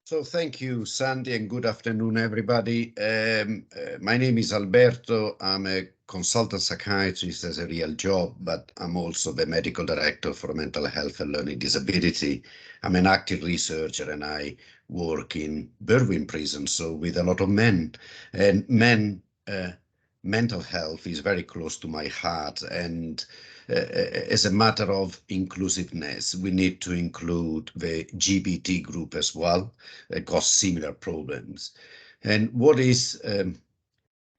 So thank you, Sandy, and good afternoon, everybody. My name is Alberto. I'm a consultant psychiatrist as a real job, but I'm also the medical director for mental health and learning disability. I'm an active researcher and I work in Berwyn prison, so with a lot of men. And mental health is very close to my heart, and as a matter of inclusiveness, we need to include the LGBT group as well, that got similar problems. And what is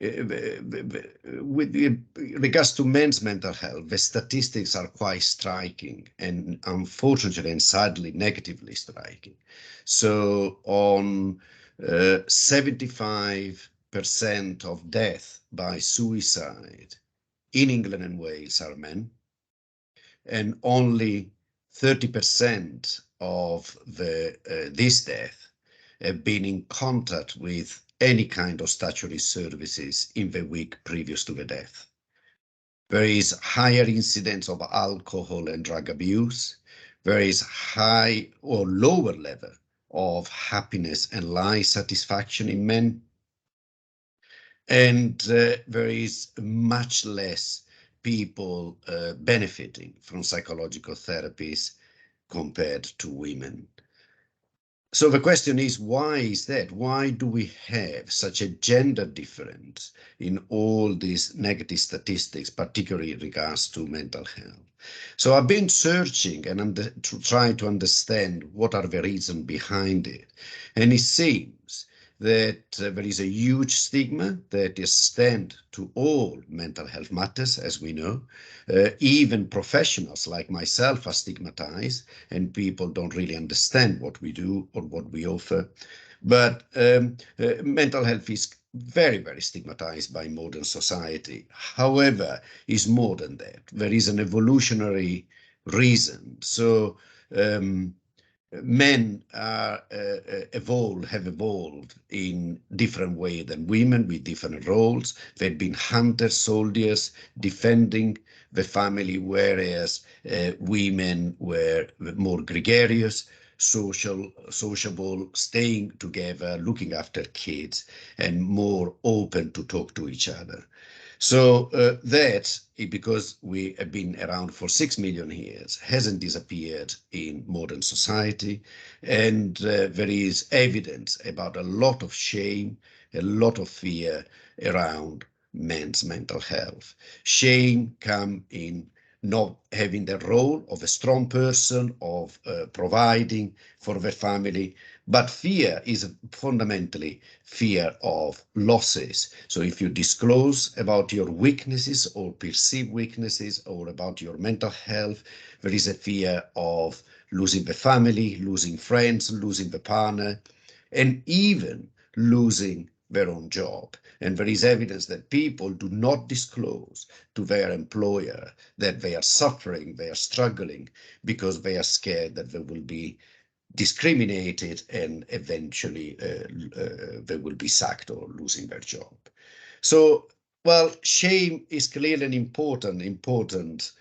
with regards to men's mental health, the statistics are quite striking and unfortunately and sadly negatively striking. So on 75% of death by suicide in England and Wales are men, and only 30% of this death have been in contact with any kind of statutory services in the week previous to the death. There is higher incidence of alcohol and drug abuse. There is high or lower level of happiness and life satisfaction in men. And there is much less people benefiting from psychological therapies compared to women. So the question is, why is that? Why do we have such a gender difference in all these negative statistics, particularly in regards to mental health? So I've been searching and trying to understand what are the reasons behind it. And it seems that there is a huge stigma that extends to all mental health matters, as we know. Even professionals like myself are stigmatized, and people don't really understand what we do or what we offer. But mental health is very, very stigmatized by modern society. However, is more than that. There is an evolutionary reason. So men are have evolved in different way than women with different roles. They've been hunters, soldiers, defending the family, whereas women were more gregarious, sociable, staying together, looking after kids, and more open to talk to each other. So that, because we have been around for 6 million years, hasn't disappeared in modern society. And there is evidence about a lot of shame, a lot of fear around men's mental health. Shame come in not having the role of a strong person, of providing for the family. But fear is fundamentally fear of losses. So if you disclose about your weaknesses or perceived weaknesses or about your mental health, there is a fear of losing the family, losing friends, losing the partner, and even losing their own job. And there is evidence that people do not disclose to their employer that they are suffering, they are struggling, because they are scared that they will be discriminated and eventually they will be sacked or losing their job. So, well, shame is clearly an important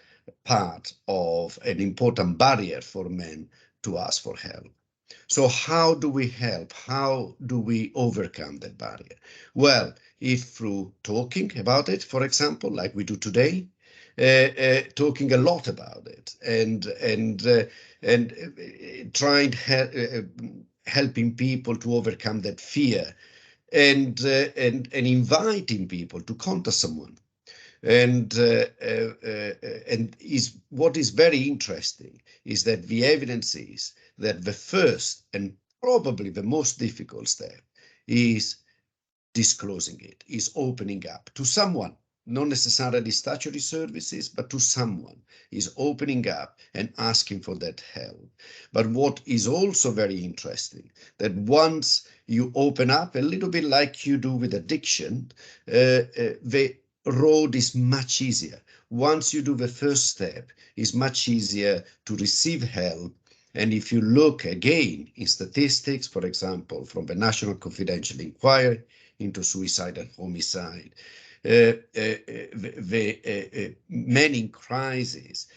part of an important barrier for men to ask for help. So how do we help? How do we overcome that barrier? Well, if through talking about it, for example, like we do today, talking a lot about it and trying helping people to overcome that fear and inviting people to contact someone. And is what is very interesting is that the evidence is that the first and probably the most difficult step is disclosing it, is opening up to someone, not necessarily statutory services, but to someone, is opening up and asking for that help. But what is also very interesting, that once you open up, a little bit like you do with addiction, the road is much easier. Once you do the first step, it's much easier to receive help. And if you look again in statistics, for example, from the National Confidential Inquiry into suicide and homicide, the men in crisis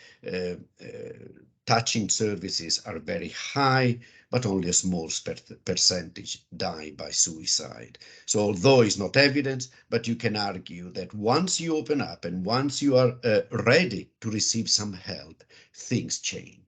touching services are very high, but only a small percentage die by suicide. So although it's not evidence, but you can argue that once you open up and once you are ready to receive some help, things change.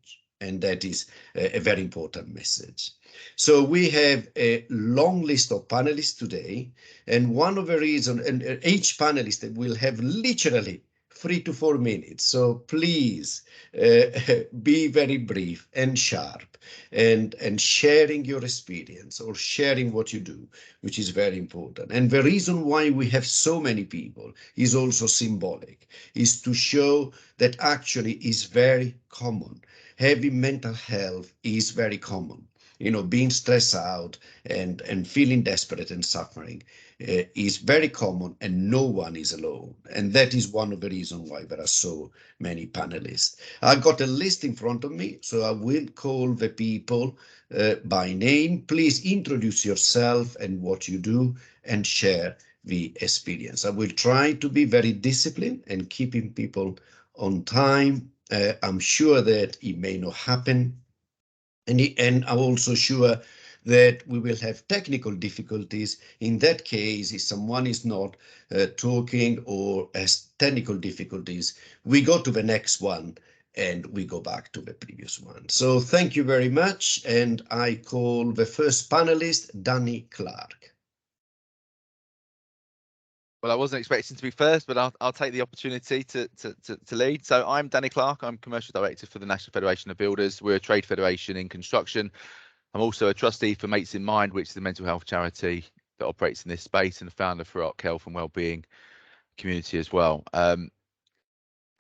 And that is a very important message. So we have a long list of panelists today, and one of the reasons, and each panelist will have literally 3 to 4 minutes. So please be very brief and sharp, and sharing your experience or sharing what you do, which is very important. And the reason why we have so many people is also symbolic, is to show that actually is very common. Having mental health is very common. You know, being stressed out and feeling desperate and suffering is very common, and no one is alone. And that is one of the reasons why there are so many panelists. I got a list in front of me, so I will call the people by name. Please introduce yourself and what you do, and share the experience. I will try to be very disciplined and keeping people on time. I'm sure that it may not happen. And I'm also sure that we will have technical difficulties. In that case, if someone is not talking or has technical difficulties, we go to the next one and we go back to the previous one. So thank you very much. And I call the first panelist, Danny Clark. Well, I wasn't expecting to be first, but I'll take the opportunity to lead. So I'm Danny Clark. I'm Commercial Director for the National Federation of Builders. We're a trade federation in construction. I'm also a trustee for Mates in Mind, which is a mental health charity that operates in this space, and a founder for Arc Health and Wellbeing community as well. I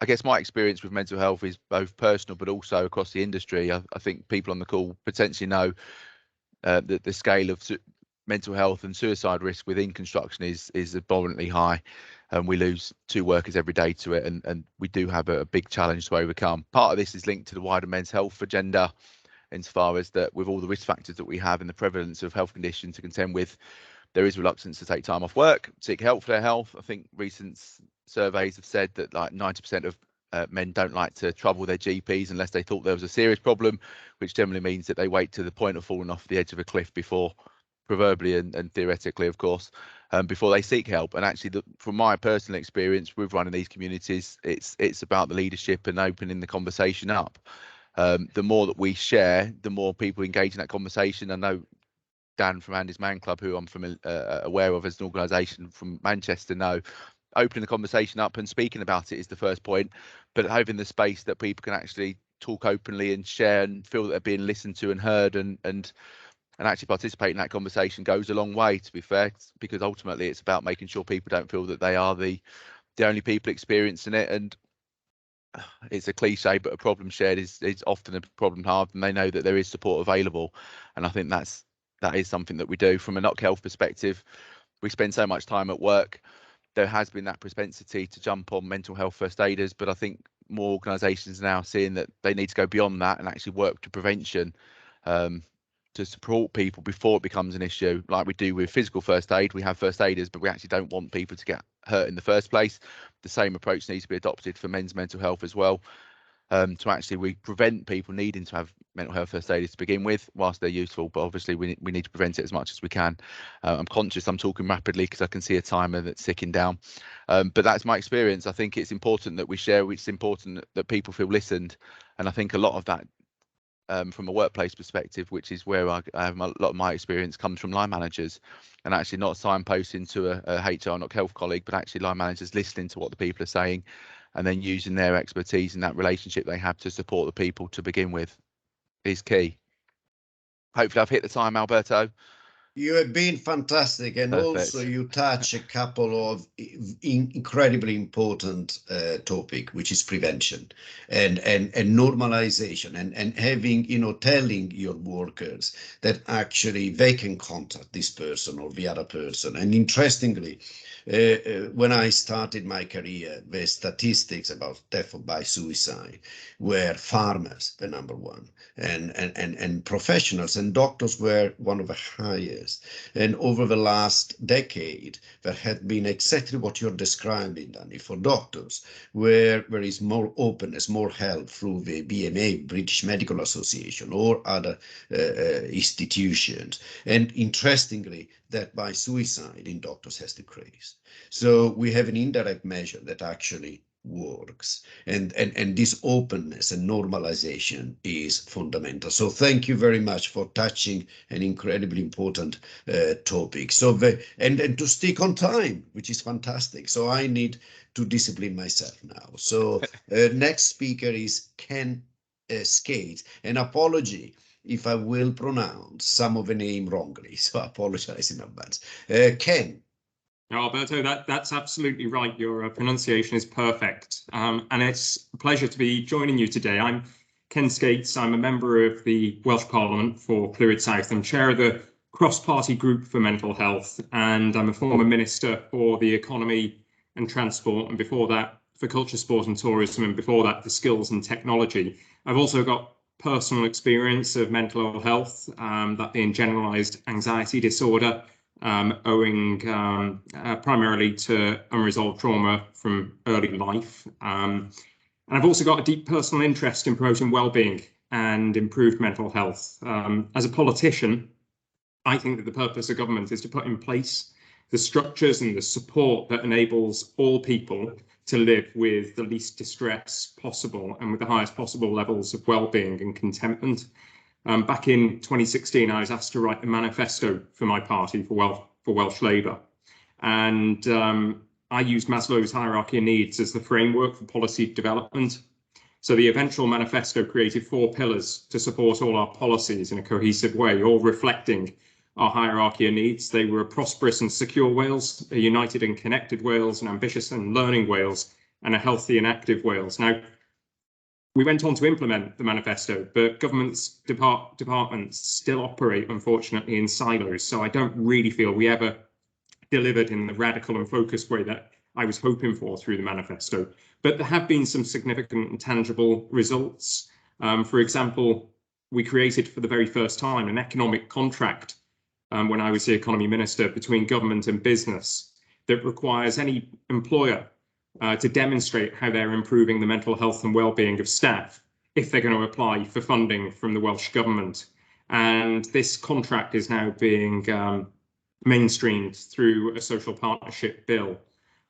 guess my experience with mental health is both personal, but also across the industry. I think people on the call potentially know that the scale of mental health and suicide risk within construction is abundantly high, and we lose 2 workers every day to it, and we do have a big challenge to overcome. Part of this is linked to the wider men's health agenda, insofar as that with all the risk factors that we have and the prevalence of health conditions to contend with, there is reluctance to take time off work, seek help for their health. I think recent surveys have said that like 90% of men don't like to trouble their GPs unless they thought there was a serious problem, which generally means that they wait to the point of falling off the edge of a cliff before, proverbially and theoretically, of course, before they seek help. And actually, from my personal experience with running these communities, it's about the leadership and opening the conversation up. The more that we share, the more people engage in that conversation. I know Dan from Andy's Man Club, who I'm aware of as an organisation from Manchester, know opening the conversation up and speaking about it is the first point, but having the space that people can actually talk openly and share and feel that they're being listened to and heard and actually participate in that conversation goes a long way, to be fair, because ultimately it's about making sure people don't feel that they are the only people experiencing it. And it's a cliche, but a problem shared is often a problem halved, and they know that there is support available. And I think that is something that we do from a Knock Health perspective. We spend so much time at work. There has been that propensity to jump on mental health first aiders, but I think more organisations now seeing that they need to go beyond that and actually work to prevention, to support people before it becomes an issue. Like we do with physical first aid, we have first aiders, but we actually don't want people to get hurt in the first place. The same approach needs to be adopted for men's mental health as well. To actually we prevent people needing to have mental health first aiders to begin with, whilst they're useful, but obviously we need to prevent it as much as we can. I'm conscious I'm talking rapidly because I can see a timer that's ticking down, but that's my experience. I think it's important that we share. It's important that people feel listened, and I think a lot of that from a workplace perspective, which is where I have a lot of my experience, comes from line managers, and actually not signposting to a HR Knock Health colleague, but actually line managers listening to what the people are saying and then using their expertise in that relationship they have to support the people to begin with is key. Hopefully I've hit the time, Alberto. You have been fantastic, and Perfect. also you touch a couple of incredibly important topic, which is prevention and normalization, and having, you know, telling your workers that actually they can contact this person or the other person. And interestingly, when I started my career, the statistics about death by suicide were farmers, the number one, and professionals and doctors were one of the highest. years. And over the last decade, there had been exactly what you're describing, Danny, for doctors, where there is more openness, more help through the BMA, British Medical Association, or other institutions. And interestingly, that by suicide in doctors has decreased. So we have an indirect measure that actually works, and this openness and normalization is fundamental. So thank you very much for touching an incredibly important topic. So and to stick on time, which is fantastic. So I need to discipline myself now. So next speaker is Ken Skates. An apology if I will pronounce some of the name wrongly, so I apologize in advance. Ken. Alberto, that's absolutely right. Your pronunciation is perfect. And it's a pleasure to be joining you today. I'm Ken Skates. I'm a member of the Welsh Parliament for Clwyd South and chair of the cross-party group for mental health. And I'm a former minister for the economy and transport, and before that for culture, sport and tourism, and before that for skills and technology. I've also got personal experience of mental health, that being generalized anxiety disorder, owing primarily to unresolved trauma from early life. And I've also got a deep personal interest in promoting well-being and improved mental health. As a politician, I think that the purpose of government is to put in place the structures and the support that enables all people to live with the least distress possible and with the highest possible levels of well-being and contentment. Back in 2016, I was asked to write a manifesto for my party, for Welsh Labour. And I used Maslow's hierarchy of needs as the framework for policy development. So the eventual manifesto created 4 pillars to support all our policies in a cohesive way, all reflecting our hierarchy of needs. They were a prosperous and secure Wales, a united and connected Wales, an ambitious and learning Wales, and a healthy and active Wales. Now, we went on to implement the manifesto, but government's departments still operate, unfortunately, in silos. So I don't really feel we ever delivered in the radical and focused way that I was hoping for through the manifesto. But there have been some significant and tangible results. For example, we created for the very first time an economic contract when I was the economy minister between government and business that requires any employer to demonstrate how they're improving the mental health and well-being of staff if they're going to apply for funding from the Welsh Government. And this contract is now being mainstreamed through a social partnership bill.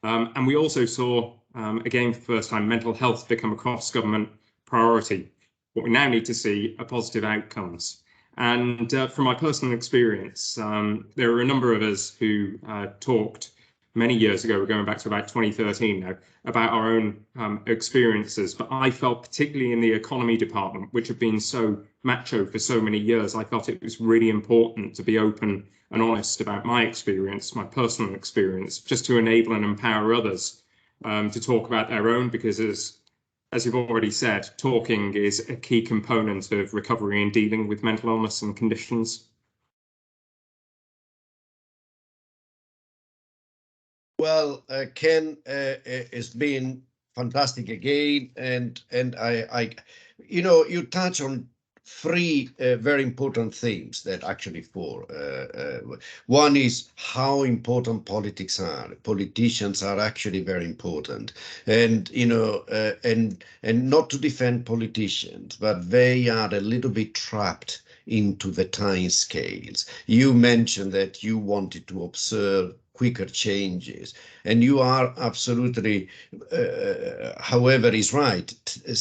And we also saw, again, for the first time, mental health become a cross-government priority. What we now need to see are positive outcomes. And from my personal experience, there are a number of us who talked many years ago, we're going back to about 2013 now, about our own experiences. But I felt, particularly in the economy department, which had been so macho for so many years, I felt it was really important to be open and honest about my experience, my personal experience, just to enable and empower others to talk about their own, because as you've already said, talking is a key component of recovery and dealing with mental illness and conditions. Well, Ken, it's been fantastic again, and I, you know, you touch on 3 very important themes that actually 4. One is how important politics are. Politicians are actually very important, and you know, and not to defend politicians, but they are a little bit trapped into the time scales. You mentioned that you wanted to observe quicker changes, and you are absolutely, however, is right.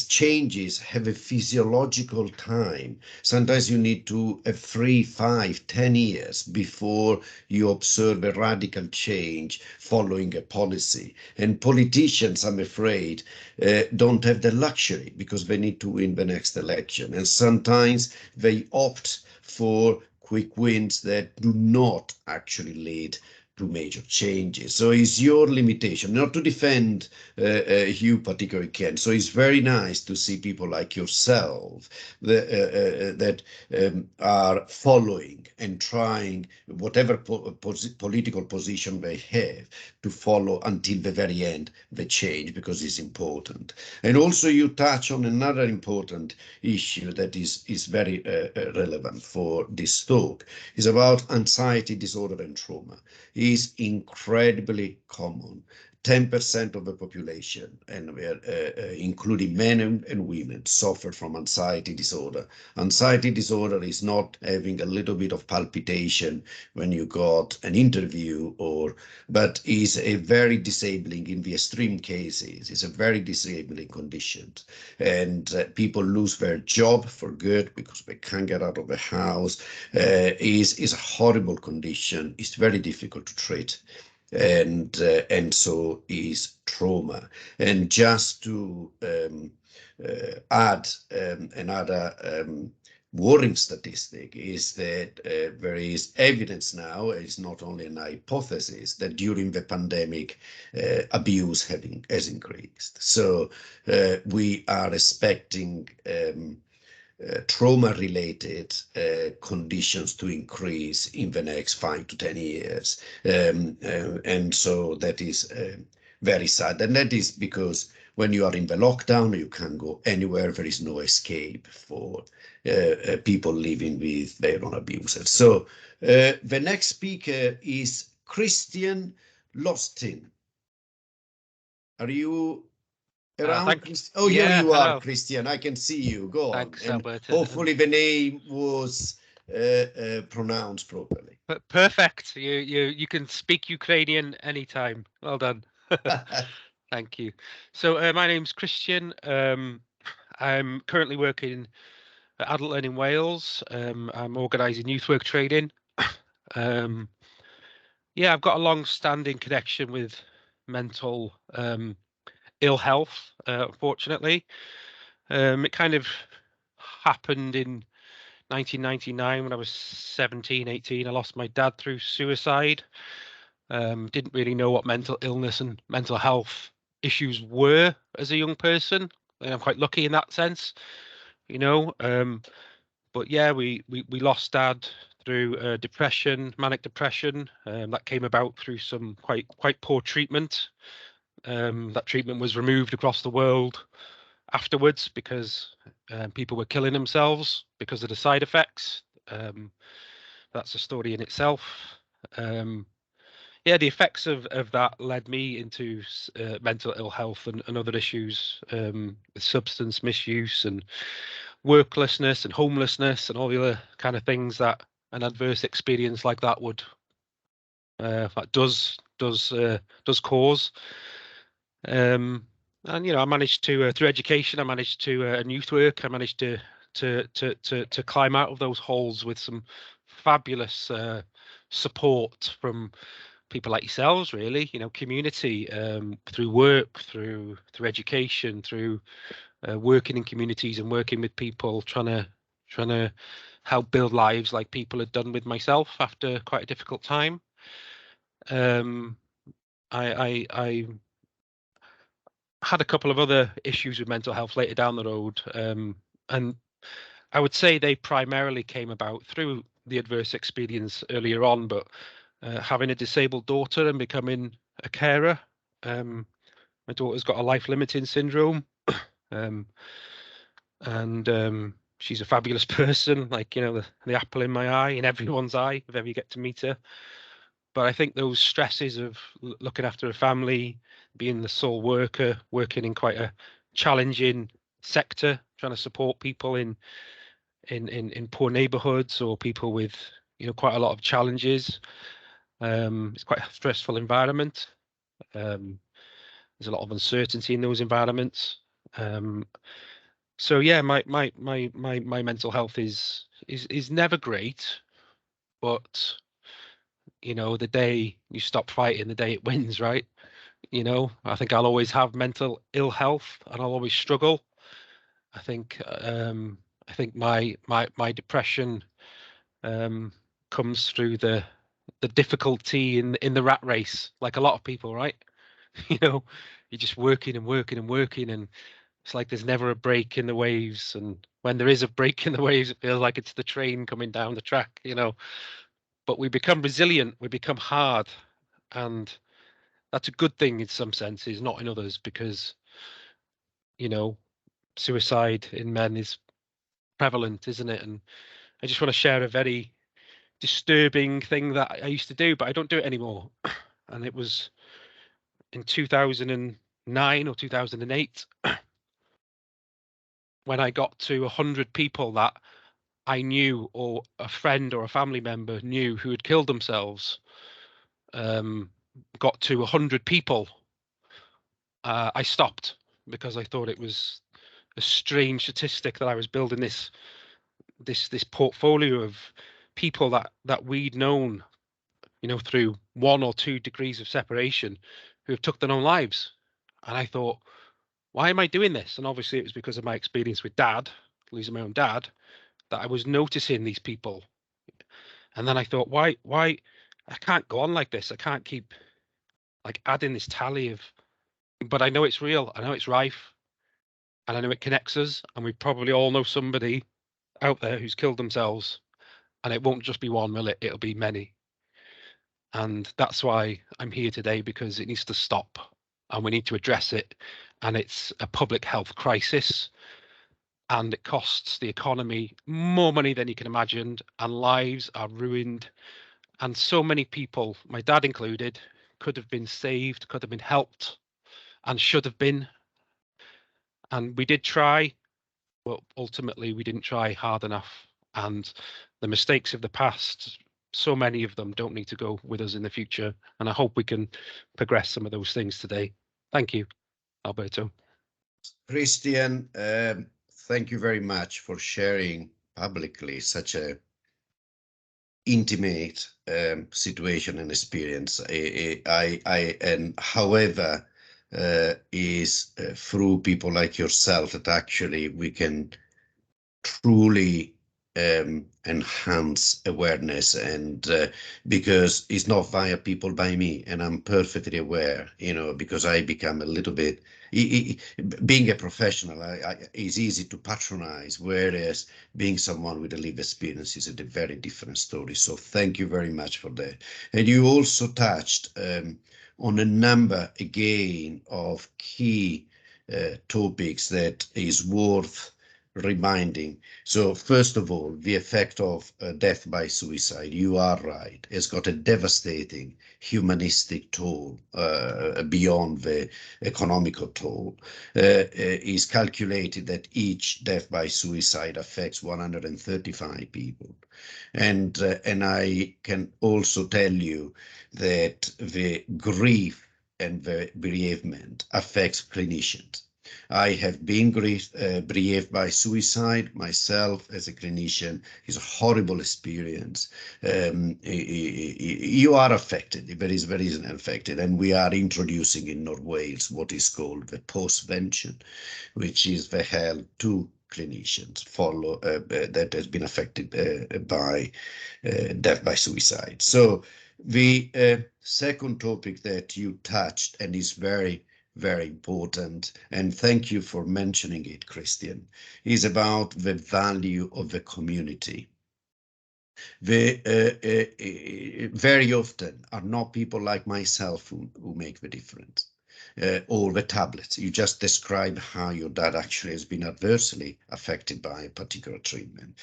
Changes have a physiological time. Sometimes you need to 3, 5, 10 years before you observe a radical change following a policy. And politicians, I'm afraid, don't have the luxury because they need to win the next election. And sometimes they opt for quick wins that do not actually lead to major changes. So it's your limitation, not to defend you particularly, Ken. So it's very nice to see people like yourself that are following and trying whatever political position they have to follow until the very end the change, because it's important. And also you touch on another important issue that is very relevant for this talk, is about anxiety disorder and trauma. Is incredibly common. 10% of the population, and including men and women, suffer from anxiety disorder. Anxiety disorder is not having a little bit of palpitation when you got an interview, but is a very disabling, in the extreme cases, is a very disabling condition. And people lose their job for good because they can't get out of the house. Is a horrible condition. It's very difficult to treat. And so is trauma. And just to add another worrying statistic is that there is evidence now, it's not only an hypothesis, that during the pandemic abuse has increased. So we are expecting trauma-related conditions to increase in the next 5 to 10 years. And so that is very sad. And that is because when you are in the lockdown, you can't go anywhere. There is no escape for people living with their own abusers. So the next speaker is Christian Lostin. Are you around? Oh, yeah, here you hello. are, Christian. I can see you. Go Thanks, on. And Alberto. hopefully the name was pronounced properly. Perfect. You can speak Ukrainian anytime. Well done. Thank you. So my name's Christian. I'm currently working at Adult Learning Wales. I'm organising youth work training. Yeah, I've got a long-standing connection with mental ill health, unfortunately. It kind of happened in 1999 when I was 17, 18. I lost my dad through suicide. Didn't really know what mental illness and mental health issues were as a young person. And I'm quite lucky in that sense, you know. But yeah, we lost dad through depression, manic depression. That came about through some quite poor treatment. That treatment was removed across the world afterwards because people were killing themselves because of the side effects. That's a story in itself. Yeah, the effects of that led me into mental ill health and other issues, substance misuse and worklessness and homelessness and all the other kind of things that an adverse experience like that would does cause. And you know, I managed to through education, I managed to and youth work, I managed to climb out of those holes with some fabulous support from people like yourselves, really, you know, community, through work, through education, through working in communities and working with people, trying to help build lives like people had done with myself after quite a difficult time. I had a couple of other issues with mental health later down the road, and I would say they primarily came about through the adverse experience earlier on, but having a disabled daughter and becoming a carer. My daughter's got a life-limiting syndrome, and she's a fabulous person, like, you know, the apple in my eye, in everyone's eye, if ever you get to meet her. But I think those stresses of looking after a family, being the sole worker, working in quite a challenging sector, trying to support people in poor neighborhoods or people with, you know, quite a lot of challenges. It's quite a stressful environment. There's a lot of uncertainty in those environments. So yeah, my mental health is never great, but you know, the day you stop fighting, the day it wins, right? You know, I think I'll always have mental ill health and I'll always struggle. I think my depression comes through the the difficulty in the rat race, like a lot of people, right? You know, you're just working and working and working, and it's like there's never a break in the waves. And when there is a break in the waves, it feels like it's the train coming down the track, you know. But we become resilient, we become hard, and that's a good thing in some senses, not in others, because, you know, suicide in men is prevalent, isn't it? And I just want to share a very disturbing thing that I used to do, but I don't do it anymore. And it was in 2009 or 2008 when I got to 100 people that I knew, or a friend or a family member knew, who had killed themselves. Got to 100 people, I stopped, because I thought it was a strange statistic that I was building this portfolio of people that we'd known, you know, through 1 or 2 degrees of separation, who have took their own lives. And I thought, why am I doing this? And obviously it was because of my experience with Dad, losing my own dad, that I was noticing these people. And then I thought, why I can't go on like this. I can't keep like adding this tally of, but I know it's real. I know it's rife, and I know it connects us. And we probably all know somebody out there who's killed themselves, and it won't just be one, will it? It'll be many. And that's why I'm here today, because it needs to stop, and we need to address it. And it's a public health crisis, and it costs the economy more money than you can imagine, and lives are ruined. And so many people, my dad included, could have been saved, could have been helped, and should have been. And we did try, but ultimately we didn't try hard enough. And the mistakes of the past, so many of them don't need to go with us in the future. And I hope we can progress some of those things today. Thank you, Alberto. Christian, thank you very much for sharing publicly such a intimate situation and experience. And however, is through people like yourself that actually we can truly enhance awareness, and because it's not via people by me, and I'm perfectly aware, you know, because I become a little bit, being a professional, it's easy to patronize, whereas being someone with a lived experience is a very different story. So thank you very much for that. And you also touched on a number again of key topics that is worth reminding. So first of all, the effect of death by suicide, you are right, has got a devastating humanistic toll beyond the economical toll. Is calculated that each death by suicide affects 135 people. And I can also tell you that the grief and the bereavement affects clinicians. I have been bereaved by suicide myself as a clinician. It's a horrible experience. You are affected, very affected, and we are introducing in North Wales what is called the postvention, which is the help to clinicians follow that has been affected by death by suicide. So the second topic that you touched, and is very important, and thank you for mentioning it, Christian, is about the value of the community. Very often are not people like myself who make the difference. Or the tablets. You just described how your dad actually has been adversely affected by a particular treatment,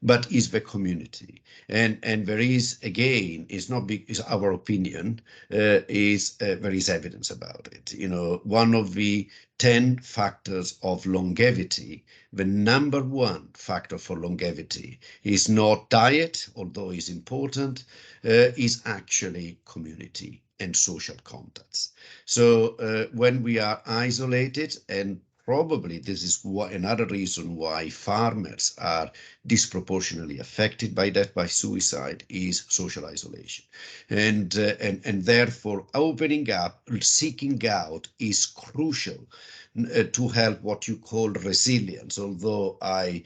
but is the community. And there is, again, is not big, is our opinion, there is evidence about it. You know, one of the 10 factors of longevity, the number one factor for longevity is not diet, although it's important, is actually community and social contacts. So when we are isolated, and probably this is another reason why farmers are disproportionately affected by death by suicide is social isolation. And therefore opening up, seeking out is crucial to help what you call resilience, although I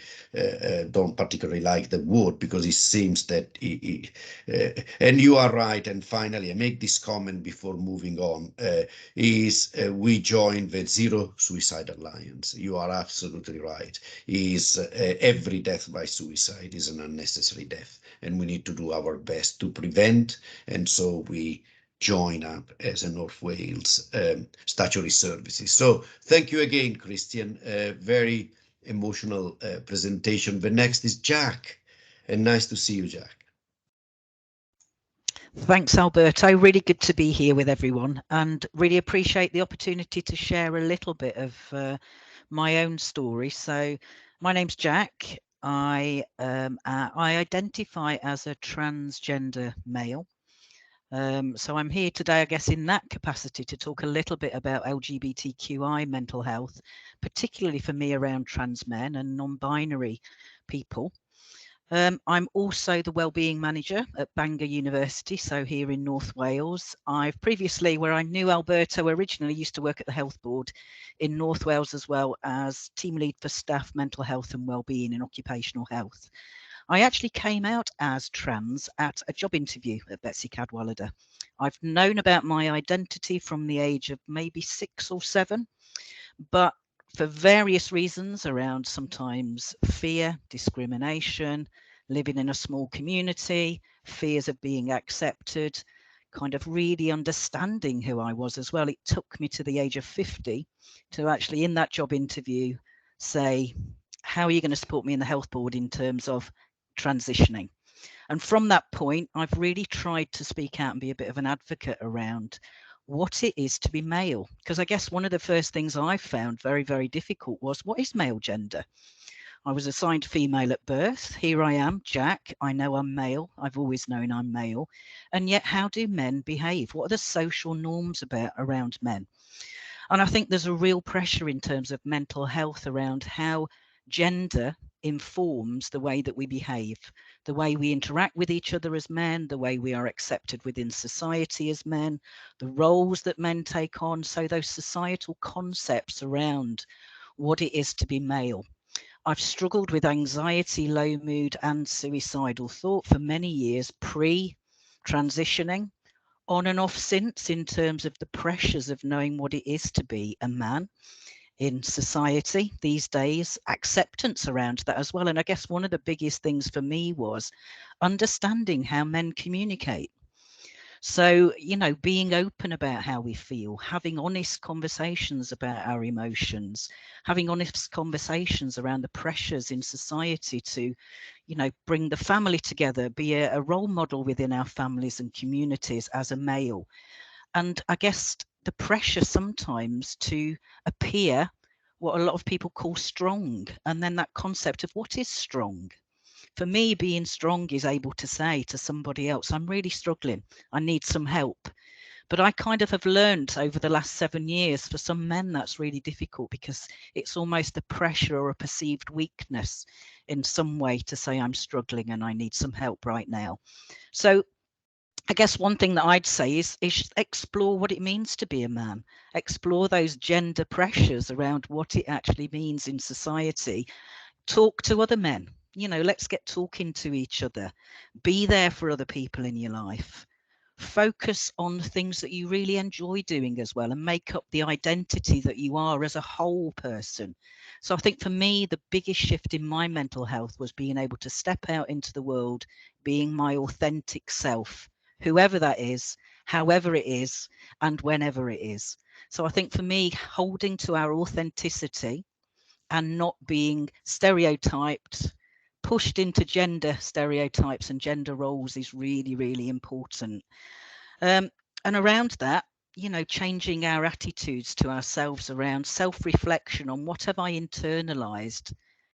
don't particularly like the word because it seems that, and you are right, and finally I make this comment before moving on, we joined the Zero Suicide Alliance. You are absolutely right. Every death by suicide is an unnecessary death, and we need to do our best to prevent, and so we join up as a North Wales Statutory Services. So thank you again, Christian. Very emotional presentation. The next is Jack, and nice to see you, Jack. Thanks, Alberto. Really good to be here with everyone, and really appreciate the opportunity to share a little bit of my own story. So my name's Jack. I identify as a transgender male. So I'm here today, I guess, in that capacity to talk a little bit about LGBTQI mental health, particularly for me around trans men and non-binary people. I'm also the Wellbeing Manager at Bangor University, so here in North Wales. I've previously, where I knew Alberto originally, used to work at the Health Board in North Wales, as well as Team Lead for Staff Mental Health and Wellbeing in Occupational Health. I actually came out as trans at a job interview at Betsy Cadwallader. I've known about my identity from the age of maybe 6 or 7, but for various reasons around sometimes fear, discrimination, living in a small community, fears of being accepted, kind of really understanding who I was as well. It took me to the age of 50 to actually in that job interview say, how are you going to support me in the health board in terms of transitioning? And from that point, I've really tried to speak out and be a bit of an advocate around what it is to be male. Because I guess one of the first things I found very, very difficult was, what is male gender? I was assigned female at birth. Here I am, Jack. I know I'm male. I've always known I'm male. And yet, how do men behave? What are the social norms around men? And I think there's a real pressure in terms of mental health around how gender informs the way that we behave, the way we interact with each other as men, the way we are accepted within society as men, the roles that men take on. So those societal concepts around what it is to be male. I've struggled with anxiety, low mood and suicidal thought for many years pre-transitioning, on and off since, in terms of the pressures of knowing what it is to be a man in society these days, acceptance around that as well. And I guess one of the biggest things for me was understanding how men communicate. So, you know, being open about how we feel, having honest conversations about our emotions, having honest conversations around the pressures in society to, you know, bring the family together, be a role model within our families and communities as a male. And I guess the pressure sometimes to appear what a lot of people call strong, and then that concept of what is strong. For me, being strong is able to say to somebody else, I'm really struggling, I need some help. But I kind of have learned over the last 7 years, for some men, that's really difficult because it's almost a pressure or a perceived weakness in some way to say I'm struggling and I need some help right now. So I guess one thing that I'd say is explore what it means to be a man, explore those gender pressures around what it actually means in society. Talk to other men, you know, let's get talking to each other, be there for other people in your life, focus on things that you really enjoy doing as well, and make up the identity that you are as a whole person. So I think for me, the biggest shift in my mental health was being able to step out into the world, being my authentic self, whoever that is, however it is, and whenever it is. So I think for me, holding to our authenticity and not being stereotyped, pushed into gender stereotypes and gender roles is really, really important. And around that, you know, changing our attitudes to ourselves around self-reflection on what have I internalized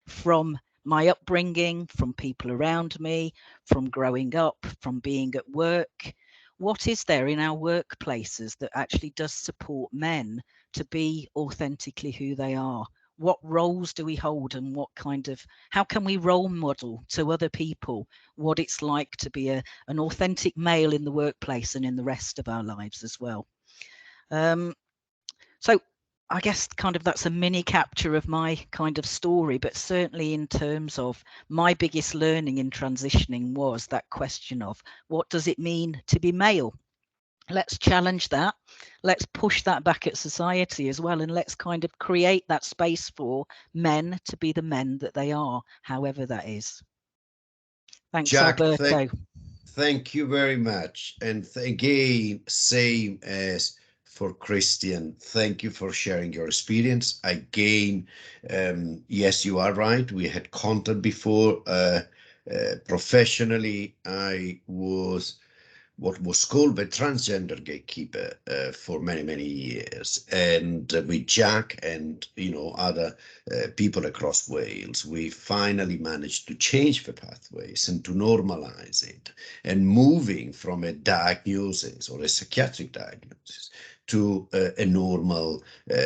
from my upbringing, from people around me, from growing up, from being at work. What is there in our workplaces that actually does support men to be authentically who they are? what roles do we hold, and how can we role model to other people what it's like to be an authentic male in the workplace and in the rest of our lives as well. So I guess kind of that's a mini capture of my kind of story, but certainly in terms of my biggest learning in transitioning was that question of what does it mean to be male? Let's challenge that. Let's push that back at society as well. And let's kind of create that space for men to be the men that they are, however that is. Thanks, Jack, Alberto. Thank you very much. And again, same as for Christian, thank you for sharing your experience. Again, yes, you are right. We had contact before. Professionally, I was what was called the transgender gatekeeper for many years, and with Jack and other people across Wales, we finally managed to change the pathways and to normalize it, and moving from a diagnosis or a psychiatric diagnosis to a normal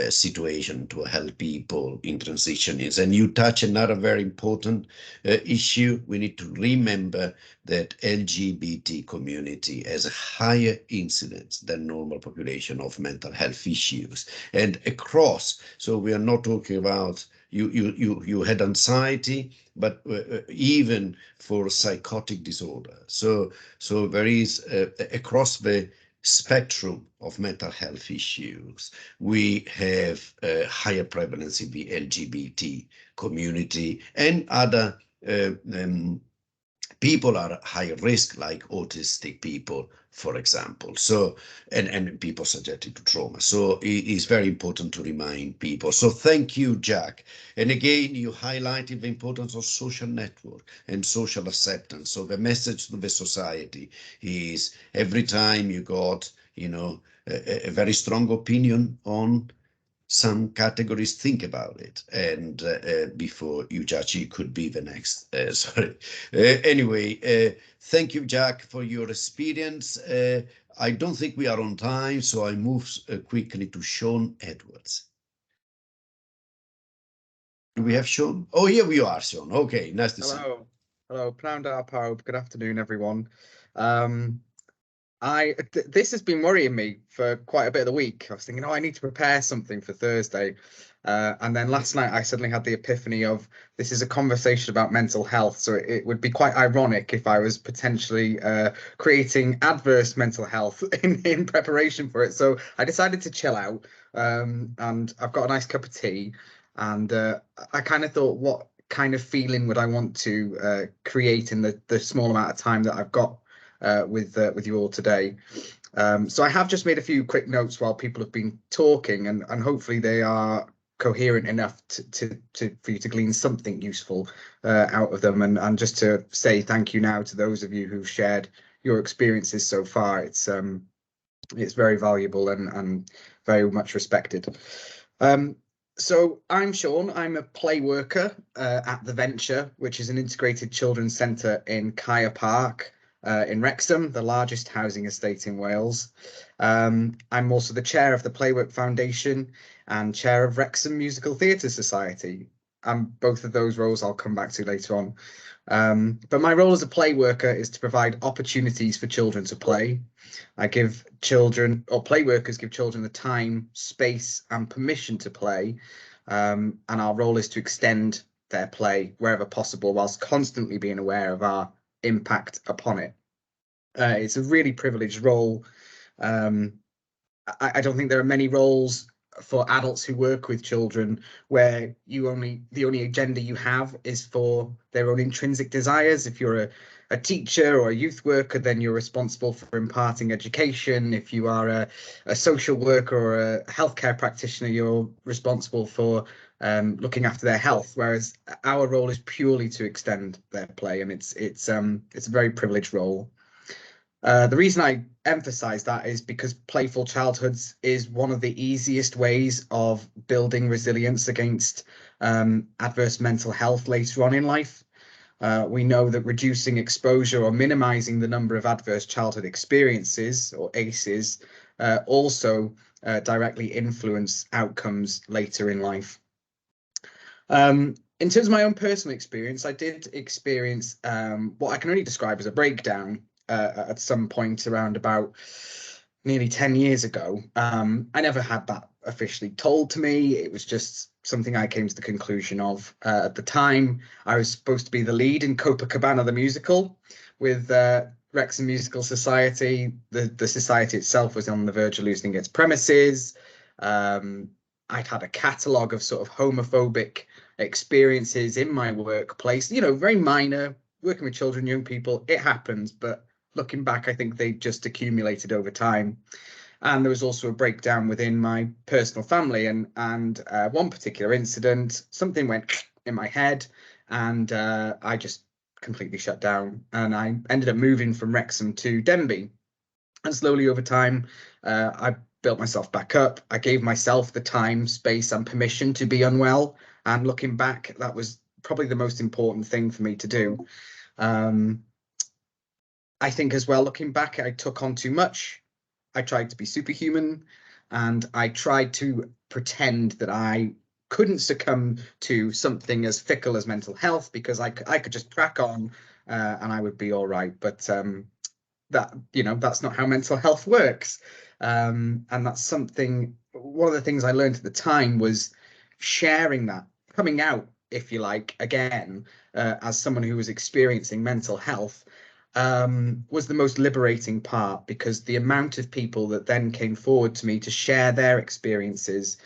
situation to help people in transitions. And you touch another very important issue. We need to remember that LGBT community has a higher incidence than normal population of mental health issues, and across. So we are not talking about you had anxiety, but even for psychotic disorder. So there is across the spectrum of mental health issues, we have a higher prevalence in the LGBT community, and other people are at higher risk, like autistic people, for example. So, and people subjected to trauma. So it is very important to remind people. So thank you, Jack. And again, you highlighted the importance of social network and social acceptance. So the message to the society is every time you got, a very strong opinion on some categories, think about it, and before you judge, it could be the next. Sorry. Anyway, thank you, Jack, for your experience. I don't think we are on time, so I move quickly to Sean Edwards. Do we have Sean? Oh, here we are, Sean. Okay, nice to see you. Hello, Pnawn da pawb. Good afternoon, everyone. This has been worrying me for quite a bit of the week. I was thinking, I need to prepare something for Thursday. And then last night I suddenly had the epiphany of this is a conversation about mental health. So it would be quite ironic if I was potentially creating adverse mental health in preparation for it. So I decided to chill out, and I've got a nice cup of tea. And I kind of thought, what kind of feeling would I want to create in the small amount of time that I've got with you all today. So I have just made a few quick notes while people have been talking, and hopefully they are coherent enough for you to glean something useful out of them, and just to say thank you now to those of you who've shared your experiences so far. It's very valuable and very much respected. So I'm Sean. I'm a play worker at The Venture, which is an integrated children's centre in Kaya Park, in Wrexham, the largest housing estate in Wales. I'm also the chair of the Playwork Foundation and chair of Wrexham Musical Theatre Society. And both of those roles I'll come back to later on. But my role as a play worker is to provide opportunities for children to play. I give children, or play workers give children the time, space and permission to play. And our role is to extend their play wherever possible, whilst constantly being aware of our impact upon it. It's a really privileged role. I don't think there are many roles for adults who work with children where the only agenda you have is for their own intrinsic desires. If you're a teacher or a youth worker, then you're responsible for imparting education. If you are a social worker or a healthcare practitioner, you're responsible for looking after their health, whereas our role is purely to extend their play, and it's a very privileged role. The reason I emphasize that is because playful childhoods is one of the easiest ways of building resilience against adverse mental health later on in life. We know that reducing exposure or minimizing the number of adverse childhood experiences, or ACEs, also directly influence outcomes later in life. In terms of my own personal experience, I did experience what I can only describe as a breakdown at some point around about nearly 10 years ago. I never had that officially told to me. It was just something I came to the conclusion of. At the time, I was supposed to be the lead in Copacabana the musical with Wrexham Musical Society. The society itself was on the verge of losing its premises. I'd had a catalogue of sort of homophobic experiences in my workplace, you know, very minor, working with children, young people. It happens, but looking back, I think they just accumulated over time. And there was also a breakdown within my personal family, and one particular incident, something went in my head, and I just completely shut down. And I ended up moving from Wrexham to Denbigh. And slowly over time, I built myself back up. I gave myself the time, space, and permission to be unwell. And looking back, that was probably the most important thing for me to do. I think as well, looking back, I took on too much. I tried to be superhuman, and I tried to pretend that I couldn't succumb to something as fickle as mental health, because I could just crack on and I would be all right. But that, you know, that's not how mental health works. And that's something, one of the things I learned at the time was sharing that, coming out, if you like, again, as someone who was experiencing mental health, was the most liberating part, because the amount of people that then came forward to me to share their experiences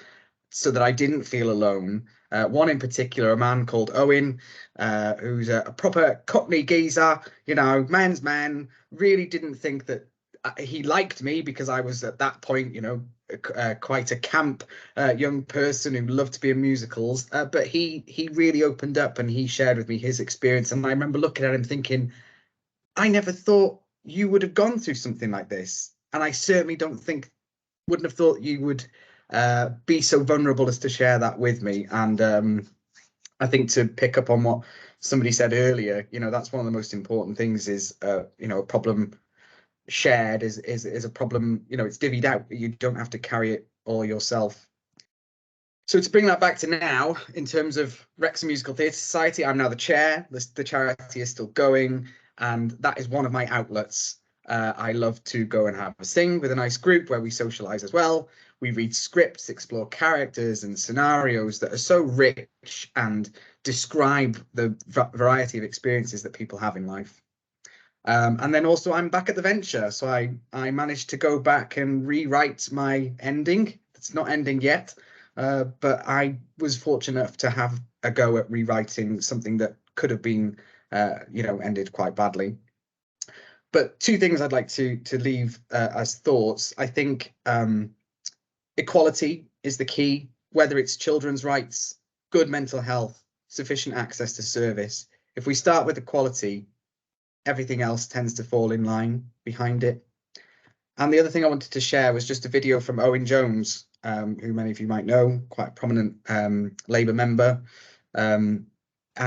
so that I didn't feel alone. One in particular, a man called Owen, who's a proper Cockney geezer, you know, man's man, really didn't think that he liked me because I was at that point, you know, quite a camp young person who loved to be in musicals. But he really opened up and he shared with me his experience. And I remember looking at him thinking, I never thought you would have gone through something like this. And I certainly wouldn't have thought you would be so vulnerable as to share that with me. And I think, to pick up on what somebody said earlier, you know, that's one of the most important things is, you know, a problem shared is a problem, you know, it's divvied out. You don't have to carry it all yourself. So to bring that back to now, in terms of Wrexham Musical Theatre Society, I'm now the chair. The charity is still going, and that is one of my outlets. I love to go and have a sing with a nice group where we socialise as well. We read scripts, explore characters and scenarios that are so rich and describe the variety of experiences that people have in life. And then also I'm back at the venture. So I managed to go back and rewrite my ending. It's not ending yet, but I was fortunate enough to have a go at rewriting something that could have been, you know, ended quite badly. But two things I'd like to leave as thoughts. I think equality is the key, whether it's children's rights, good mental health, sufficient access to service. If we start with equality, everything else tends to fall in line behind it. And the other thing I wanted to share was just a video from Owen Jones, who many of you might know, quite a prominent Labour member. And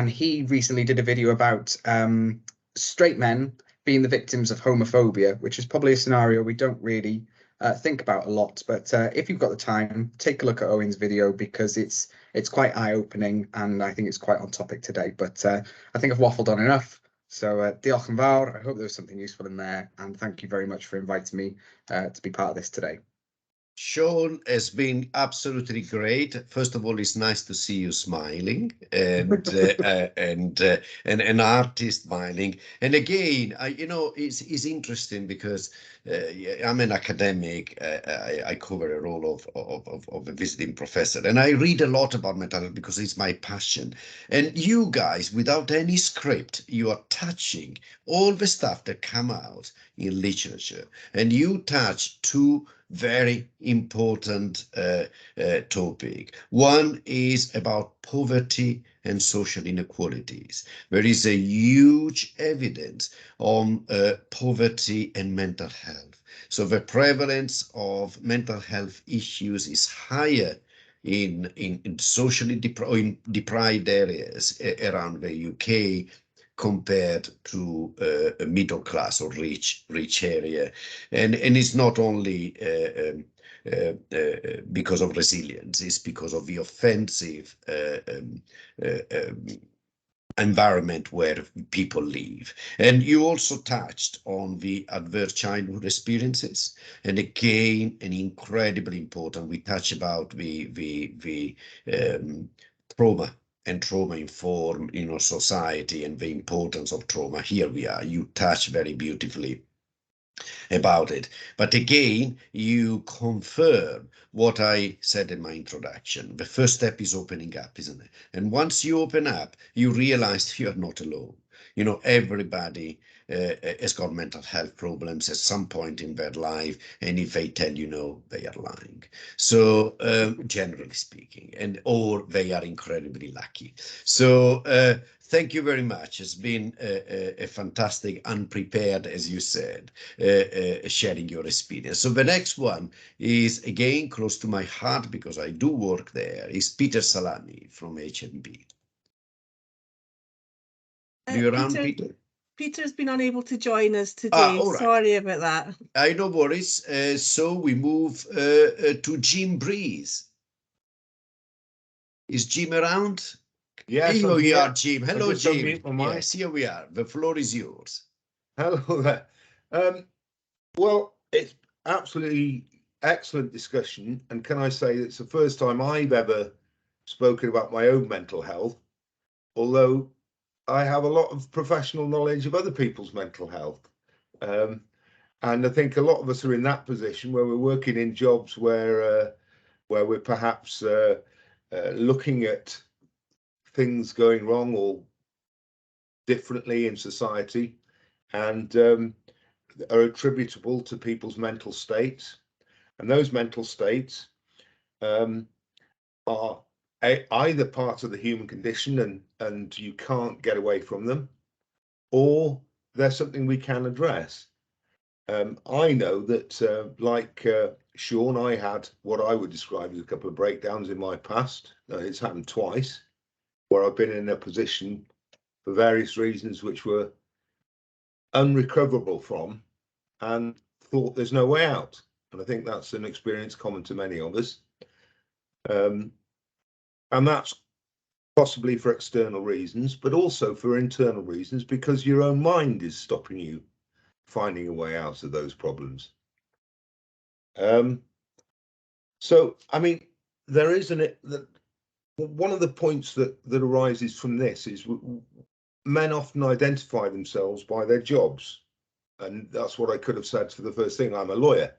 he recently did a video about straight men being the victims of homophobia, which is probably a scenario we don't really think about a lot. But if you've got the time, take a look at Owen's video, because it's quite eye-opening, and I think it's quite on topic today. But I think I've waffled on enough. So diolch yn fawr. I hope there was something useful in there, and thank you very much for inviting me to be part of this today. Sean has been absolutely great. First of all, it's nice to see you smiling, and an artist smiling. And again, you know, it's interesting because I'm an academic. I cover a role of a visiting professor, and I read a lot about mental health because it's my passion. And you guys, without any script, you are touching all the stuff that come out in literature, and you touch two very important topic. One is about poverty and social inequalities. There is a huge evidence on poverty and mental health. So the prevalence of mental health issues is higher in socially deprived areas around the UK compared to a middle class or rich area. And it's not only because of resilience. It's because of the offensive environment where people live. And you also touched on the adverse childhood experiences, and again, an incredibly important. We touch about the trauma and trauma-informed, society, and the importance of trauma. Here we are. You touch very beautifully about it. But again, you confirm what I said in my introduction. The first step is opening up, isn't it? And once you open up, you realize you're not alone. Everybody has got mental health problems at some point in their life, and if they tell you no, they are lying. So generally speaking, or they are incredibly lucky. So thank you very much. It's been a fantastic, unprepared, as you said, sharing your experience. So the next one is again close to my heart because I do work there, is Peter Salami from HMB. Are you around, Peter? Peter's been unable to join us today. All right. Sorry about that. No worries. So we move to Jim Breeze. Is Jim around? Yes, here we are, Jim. Hello, Jim. Yes, here we are. The floor is yours. Hello there. Well, it's absolutely excellent discussion. And can I say it's the first time I've ever spoken about my own mental health, although I have a lot of professional knowledge of other people's mental health. And I think a lot of us are in that position where we're working in jobs where we're perhaps looking at things going wrong or differently in society, and are attributable to people's mental states. And those mental states are either part of the human condition and you can't get away from them, or they're something we can address. I know that like Sean, I had what I would describe as a couple of breakdowns in my past. It's happened twice where I've been in a position for various reasons which were unrecoverable from, and thought there's no way out. And I think that's an experience common to many of us. And that's possibly for external reasons, but also for internal reasons, because your own mind is stopping you finding a way out of those problems. So, I mean, there is one of the points that arises from this is men often identify themselves by their jobs. And that's what I could have said for the first thing. I'm a lawyer.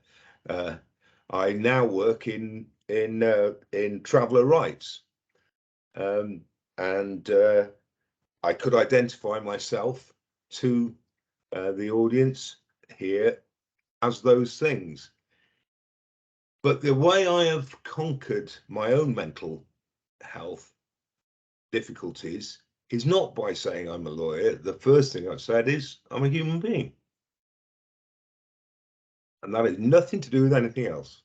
I now work in traveller rights. And I could identify myself to the audience here as those things. But the way I have conquered my own mental health difficulties is not by saying I'm a lawyer. The first thing I've said is I'm a human being. And that has nothing to do with anything else.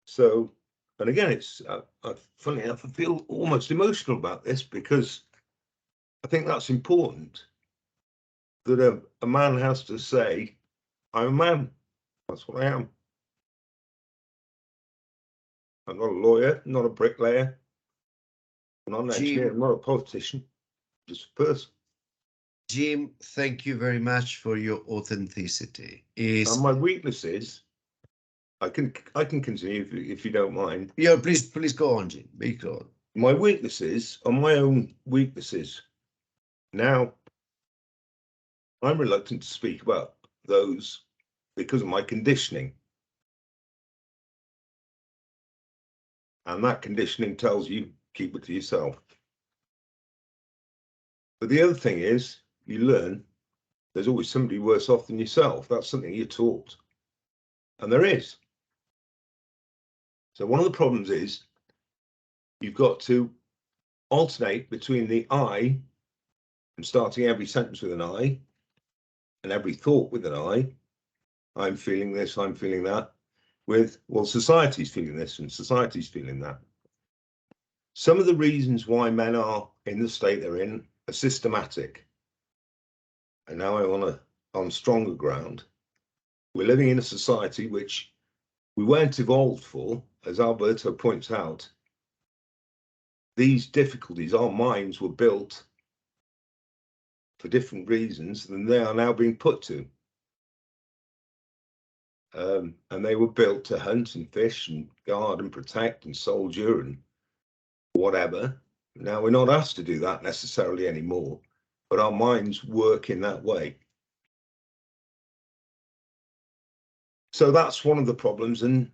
So, and again, it's funny enough, I feel almost emotional about this because I think that's important, that a man has to say, I'm a man. That's what I am. I'm not a lawyer, not a bricklayer, I'm not an engineer, I'm not a politician, just a person. Jim, thank you very much for your authenticity. And my weaknesses, I can continue if you don't mind. Yeah, please go on, Jim. Go on. My weaknesses are my own weaknesses. Now, I'm reluctant to speak about those because of my conditioning. And that conditioning tells you, keep it to yourself. But the other thing is, you learn there's always somebody worse off than yourself. That's something you're taught. And there is. So one of the problems is you've got to alternate between the I and starting every sentence with an I and every thought with an I. I'm feeling this, I'm feeling that, with, well, society's feeling this and society's feeling that. Some of the reasons why men are in the state they're in are systematic. And now I'm on stronger ground. We're living in a society which we weren't evolved for, as Alberto points out. These difficulties, our minds were built for different reasons than they are now being put to. And they were built to hunt and fish and guard and protect and soldier and whatever. Now we're not asked to do that necessarily anymore, but our minds work in that way. So that's one of the problems, and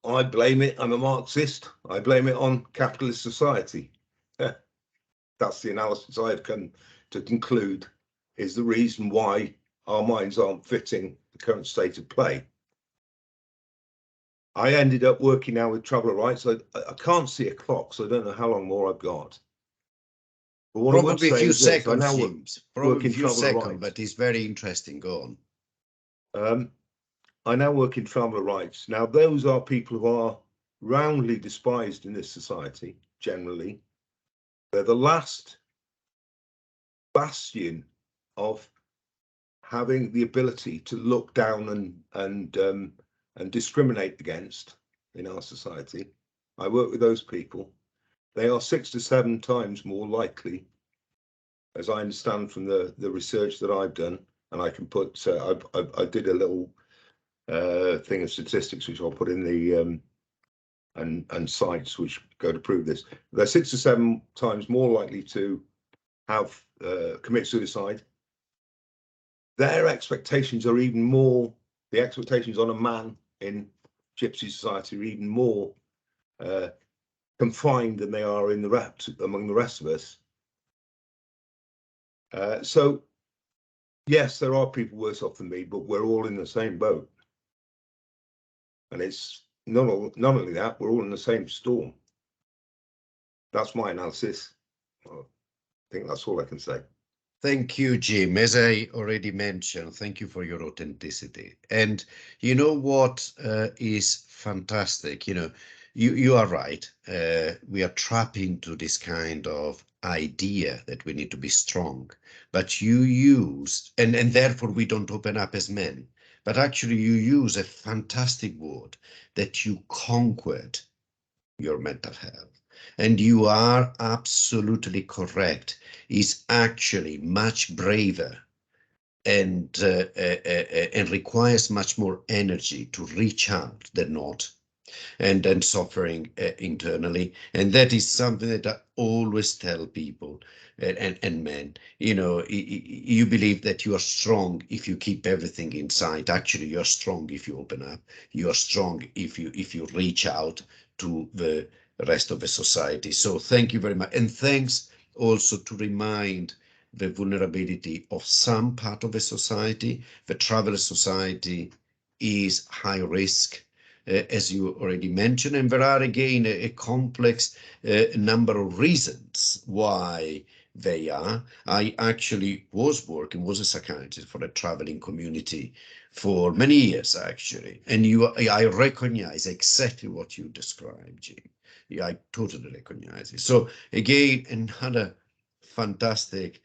I blame it, I'm a Marxist, I blame it on capitalist society. That's the analysis I've come to conclude is the reason why our minds aren't fitting the current state of play. I ended up working now with traveller rights. I can't see a clock, so I don't know how long more I've got. But what Probably a few seconds, I now James. Probably a few seconds, rights. but it's very interesting. Go on. I now work in traveller rights. Now, those are people who are roundly despised in this society, generally. They're the last bastion of having the ability to look down and discriminate against in our society. I work with those people. They are 6 to 7 times more likely, as I understand from the research that I've done, and I can put, I did a little thing of statistics, which I'll put in the, and sites which go to prove this. They're 6 to 7 times more likely to have commit suicide. Their expectations are even more, the expectations on a man in Gypsy society are even more confined than they are in among the rest of us. So yes, there are people worse off than me, but we're all in the same boat. And it's not only that, we're all in the same storm. That's my analysis. I think that's all I can say. Thank you, Jim. As I already mentioned, thank you for your authenticity. And you know what is fantastic? You know, you are right. We are trapped into this kind of idea that we need to be strong, but you use, and therefore we don't open up as men, but actually you use a fantastic word that you conquered your mental health. And you are absolutely correct. Is actually much braver and requires much more energy to reach out than not, and suffering internally. And that is something that I always tell people and men. You know, you believe that you are strong if you keep everything inside. Actually, you're strong if you open up. You are strong if you reach out to the rest of the society. So thank you very much, and thanks also to remind the vulnerability of some part of the society. The traveler society is high risk, as you already mentioned, and there are again a complex number of reasons why they are. I actually was a psychiatrist for a traveling community for many years, actually, and I recognize exactly what you described, Jim. Yeah, I totally recognize it. So again, another fantastic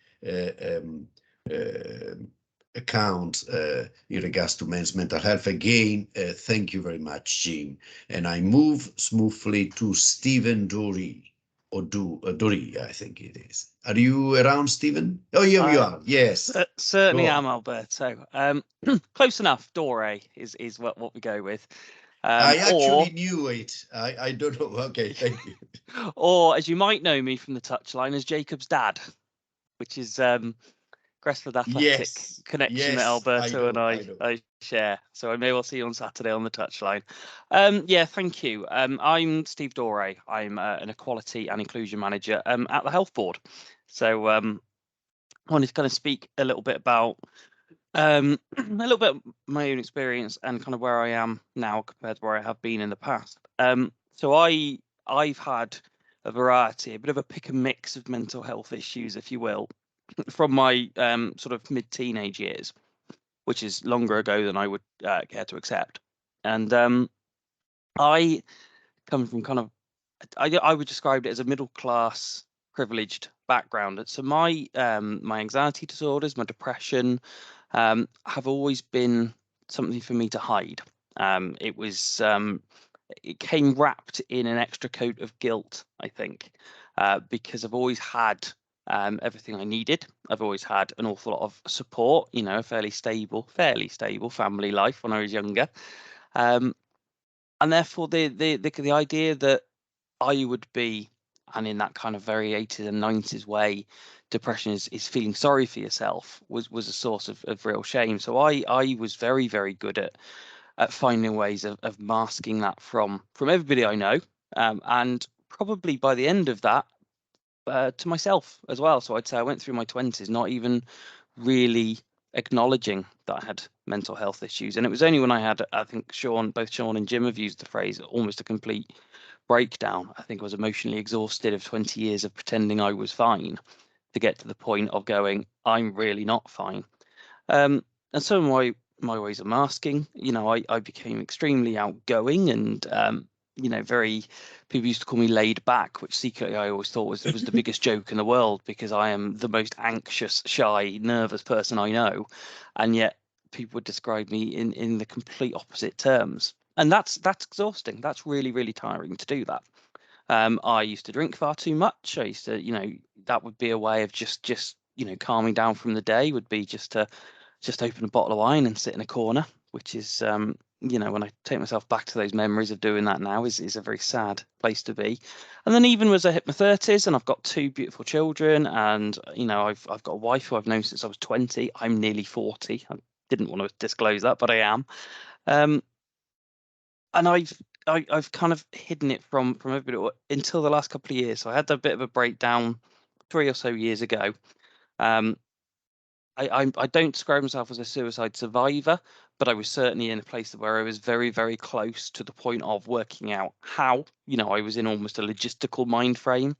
account in regards to men's mental health. Again, thank you very much, Jim. And I move smoothly to Stephen Dory, or Dory, I think it is. Are you around, Stephen? Oh, yeah, you are. Yes. Certainly Go am, Alberto. Close enough. Dore is what we go with. I actually knew it. I don't know. Okay, thank you. Or, as you might know me from the touchline, as Jacob's dad, which is Crestford Athletic connection that Alberto and I share. So I may well see you on Saturday on the touchline. Yeah, thank you. I'm Steve Dore. I'm an equality and inclusion manager at the Health Board. So I wanted to kind of speak a little bit about a little bit of my own experience and kind of where I am now compared to where I have been in the past. So I've had a variety, a bit of a pick and mix of mental health issues, if you will, from my sort of mid-teenage years, which is longer ago than I would care to accept. And I come from kind of, I would describe it as a middle-class, privileged background. So my anxiety disorders, my depression, have always been something for me to hide. It came wrapped in an extra coat of guilt, I think, because I've always had everything I needed. I've always had an awful lot of support, you know, a fairly stable family life when I was younger. And therefore the idea that I would be, and in that kind of very 80s and 90s way, depression is feeling sorry for yourself was a source of real shame. So I was very, very good at finding ways of masking that from everybody I know, and probably by the end of that, to myself as well. So I'd say I went through my 20s not even really acknowledging that I had mental health issues. And it was only when I had, I think both Sean and Jim have used the phrase, almost a complete breakdown. I think I was emotionally exhausted of 20 years of pretending I was fine, to get to the point of going, I'm really not fine. And so my ways of masking, you know, I became extremely outgoing and, you know, people used to call me laid back, which secretly I always thought was the biggest joke in the world, because I am the most anxious, shy, nervous person I know. And yet people would describe me in the complete opposite terms. And that's exhausting. That's really, really tiring to do that. I used to drink far too much. I used to, you know, that would be a way of just, you know, calming down from the day, would be just to open a bottle of wine and sit in a corner, which is, you know, when I take myself back to those memories of doing that now, is a very sad place to be. And then even as I hit my 30s, and I've got 2 beautiful children, and, you know, I've got a wife who I've known since I was 20. I'm nearly 40. I didn't want to disclose that, but I am. And I've kind of hidden it from everybody until the last couple of years. So I had a bit of a breakdown 3 or so years ago. I don't describe myself as a suicide survivor, but I was certainly in a place where I was very, very close to the point of working out how. You know, I was in almost a logistical mind frame.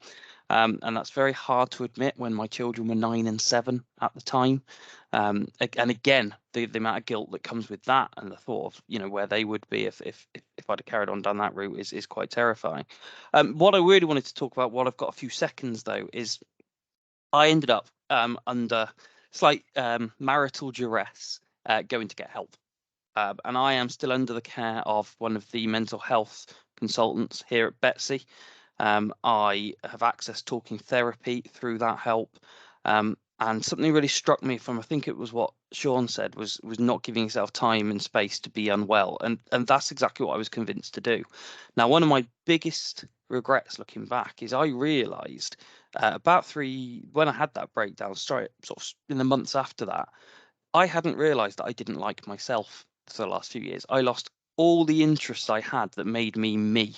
And that's very hard to admit when my children were 9 and 7 at the time. And again, the amount of guilt that comes with that, and the thought of, you know, where they would be if I'd have carried on down that route is quite terrifying. What I really wanted to talk about, while I've got a few seconds though, is I ended up under slight marital duress going to get help. And I am still under the care of one of the mental health consultants here at Betsy. I have accessed talking therapy through that help. And something really struck me from, I think it was what Sean said, was not giving yourself time and space to be unwell. And that's exactly what I was convinced to do. Now, one of my biggest regrets looking back is I realised when I had that breakdown, sort of in the months after that, I hadn't realised that I didn't like myself for the last few years. I lost all the interests I had that made me me.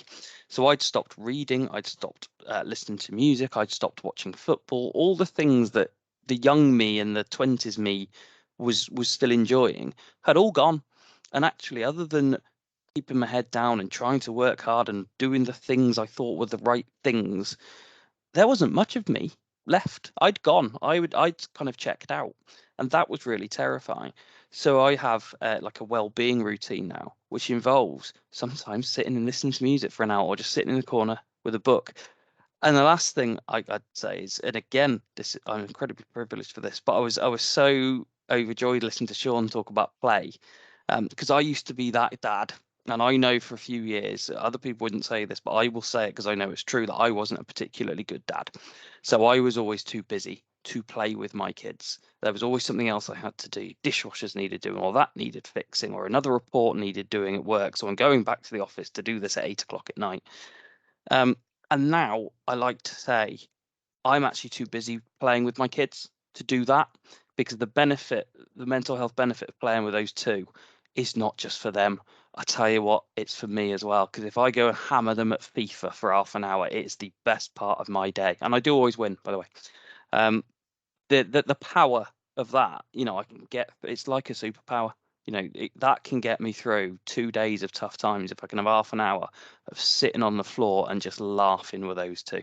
So I'd stopped reading, I'd stopped listening to music, I'd stopped watching football, all the things that the young me and the 20s me was still enjoying had all gone. And actually, other than keeping my head down and trying to work hard and doing the things I thought were the right things, there wasn't much of me left. I'd gone. I'd kind of checked out, and that was really terrifying. So I have like a well-being routine now, which involves sometimes sitting and listening to music for an hour, or just sitting in the corner with a book. And the last thing I'd say is, and again, I'm incredibly privileged for this, but I was so overjoyed listening to Sean talk about play, because I used to be that dad. And I know for a few years, other people wouldn't say this, but I will say it because I know it's true, that I wasn't a particularly good dad. So I was always too busy to play with my kids. There was always something else I had to do. Dishwashers needed doing, or that needed fixing, or another report needed doing at work. So I'm going back to the office to do this at 8 o'clock at night. And now I like to say I'm actually too busy playing with my kids to do that, because the mental health benefit of playing with those two is not just for them. I tell you what, it's for me as well, because if I go and hammer them at FIFA for half an hour, it's the best part of my day. And I do always win, by the way. The power of that, you know, it's like a superpower. You know, that can get me through 2 days of tough times if I can have half an hour of sitting on the floor and just laughing with those two.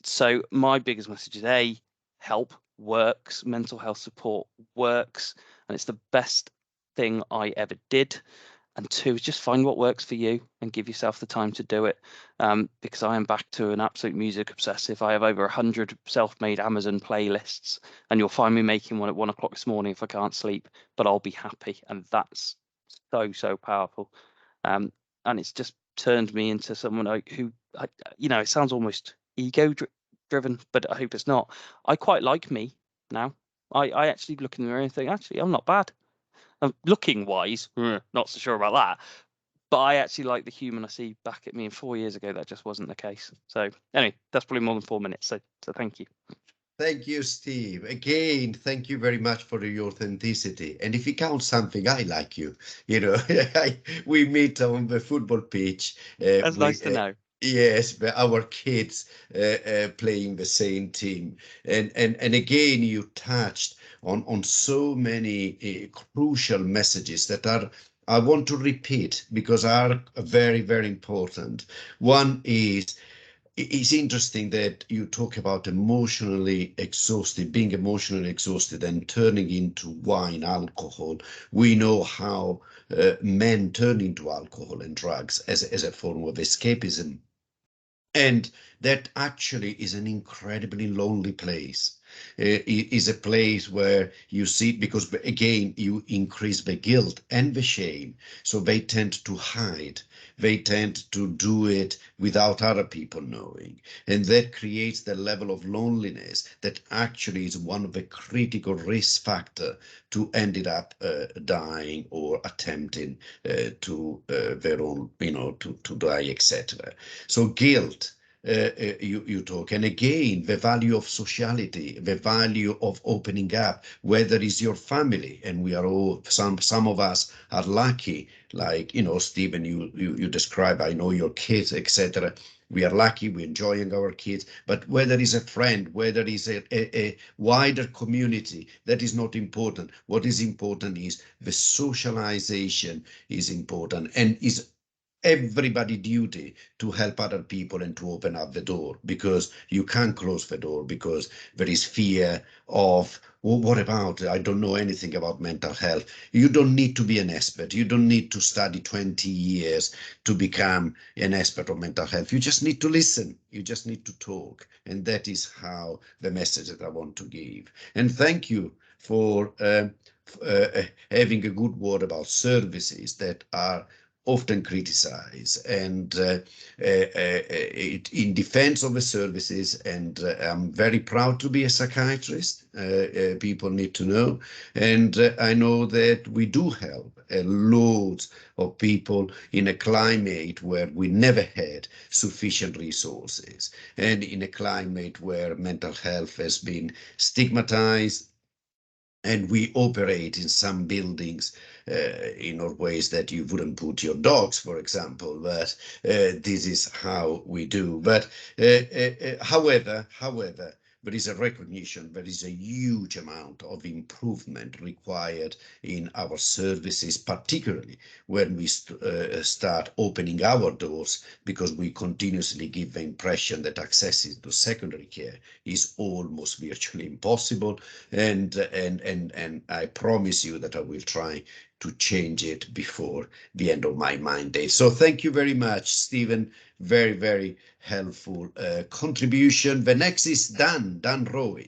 So my biggest message is help works, mental health support works, and it's the best thing I ever did. And 2, just find what works for you and give yourself the time to do it. Because I am back to an absolute music obsessive. I have over 100 self-made Amazon playlists, and you'll find me making one at 1 o'clock this morning if I can't sleep, but I'll be happy. And that's so powerful. And it's just turned me into someone who, it sounds almost ego driven, but I hope it's not. I quite like me now. I actually look in the mirror and think, actually, I'm not bad. Looking wise, not so sure about that, but I actually like the human I see back at me. And 4 years ago, that just wasn't the case. So anyway, that's probably more than 4 minutes. So thank you. Thank you, Steve. Again, thank you very much for your authenticity. And if it counts something, I like you. We meet on the football pitch. That's nice to know. Yes, but our kids playing the same team. And again, you touched on so many crucial messages that I want to repeat because are very, very important. One is, it's interesting that you talk about being emotionally exhausted and turning into wine, alcohol. We know how men turn into alcohol and drugs as a form of escapism. And that actually is an incredibly lonely place. It is a place where you see, because again, you increase the guilt and the shame. So they tend to hide. They tend to do it without other people knowing. And that creates the level of loneliness that actually is one of the critical risk factor to ended up dying or attempting to their own, to die, etc. So guilt. You talk, and again, the value of sociality, the value of opening up, whether it's your family, and we are all, some of us are lucky, like, Stephen, you describe, I know your kids, etc. We are lucky, we're enjoying our kids, but whether it's a friend, whether it's a wider community, that is not important. What is important is the socialization is important, and is everybody's duty to help other people and to open up the door, because you can't close the door because there is fear of, well, what about, I don't know anything about mental health. You don't need to be an expert. You don't need to study 20 years to become an expert on mental health. You just need to listen. You just need to talk. And that is how the message that I want to give. And thank you for having a good word about services that are often criticized, and in defense of the services. And I'm very proud to be a psychiatrist. People need to know. And I know that we do help loads of people in a climate where we never had sufficient resources, and in a climate where mental health has been stigmatized. And we operate in some buildings in ways that you wouldn't put your dogs, for example, but this is how we do. But however, there is a recognition, there is a huge amount of improvement required in our services, particularly when we start opening our doors, because we continuously give the impression that access to secondary care is almost virtually impossible. And I promise you that I will try to change it before the end of my mandate. So thank you very much, Stephen. Very, very helpful contribution. The next is Dan Rowe.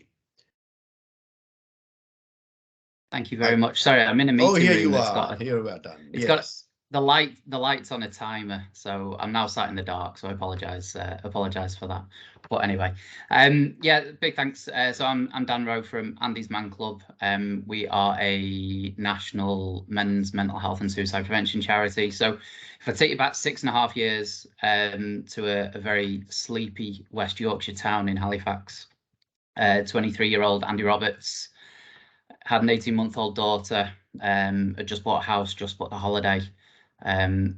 Thank you very much. Sorry, I'm in a meeting room. Oh, here you are. Here we are, Dan. It's got the light's on a timer, so I'm now sat in the dark. So I apologise for that. But anyway, yeah, big thanks. So I'm Dan Rowe from Andy's Man Club. We are a national men's mental health and suicide prevention charity. So if I take you back 6.5 years to a very sleepy West Yorkshire town in Halifax, 23-year-old Andy Roberts had an 18-month-old daughter, had just bought a house, just bought a holiday,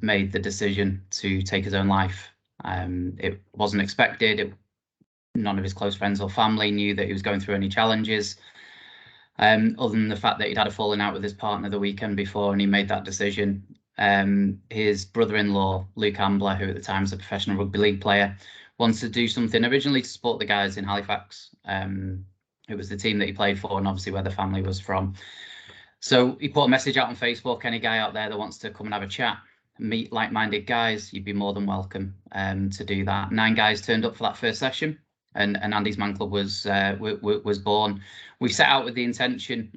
made the decision to take his own life. It wasn't expected. None of his close friends or family knew that he was going through any challenges, other than the fact that he'd had a falling out with his partner the weekend before, and he made that decision. His brother-in-law, Luke Ambler, who at the time was a professional rugby league player, wanted to do something originally to support the guys in Halifax. It was the team that he played for, and obviously where the family was from. So he put a message out on Facebook, any guy out there that wants to come and have a chat, meet like-minded guys, you'd be more than welcome to do that. 9 guys turned up for that first session, and Andy's Man Club was born. We set out with the intention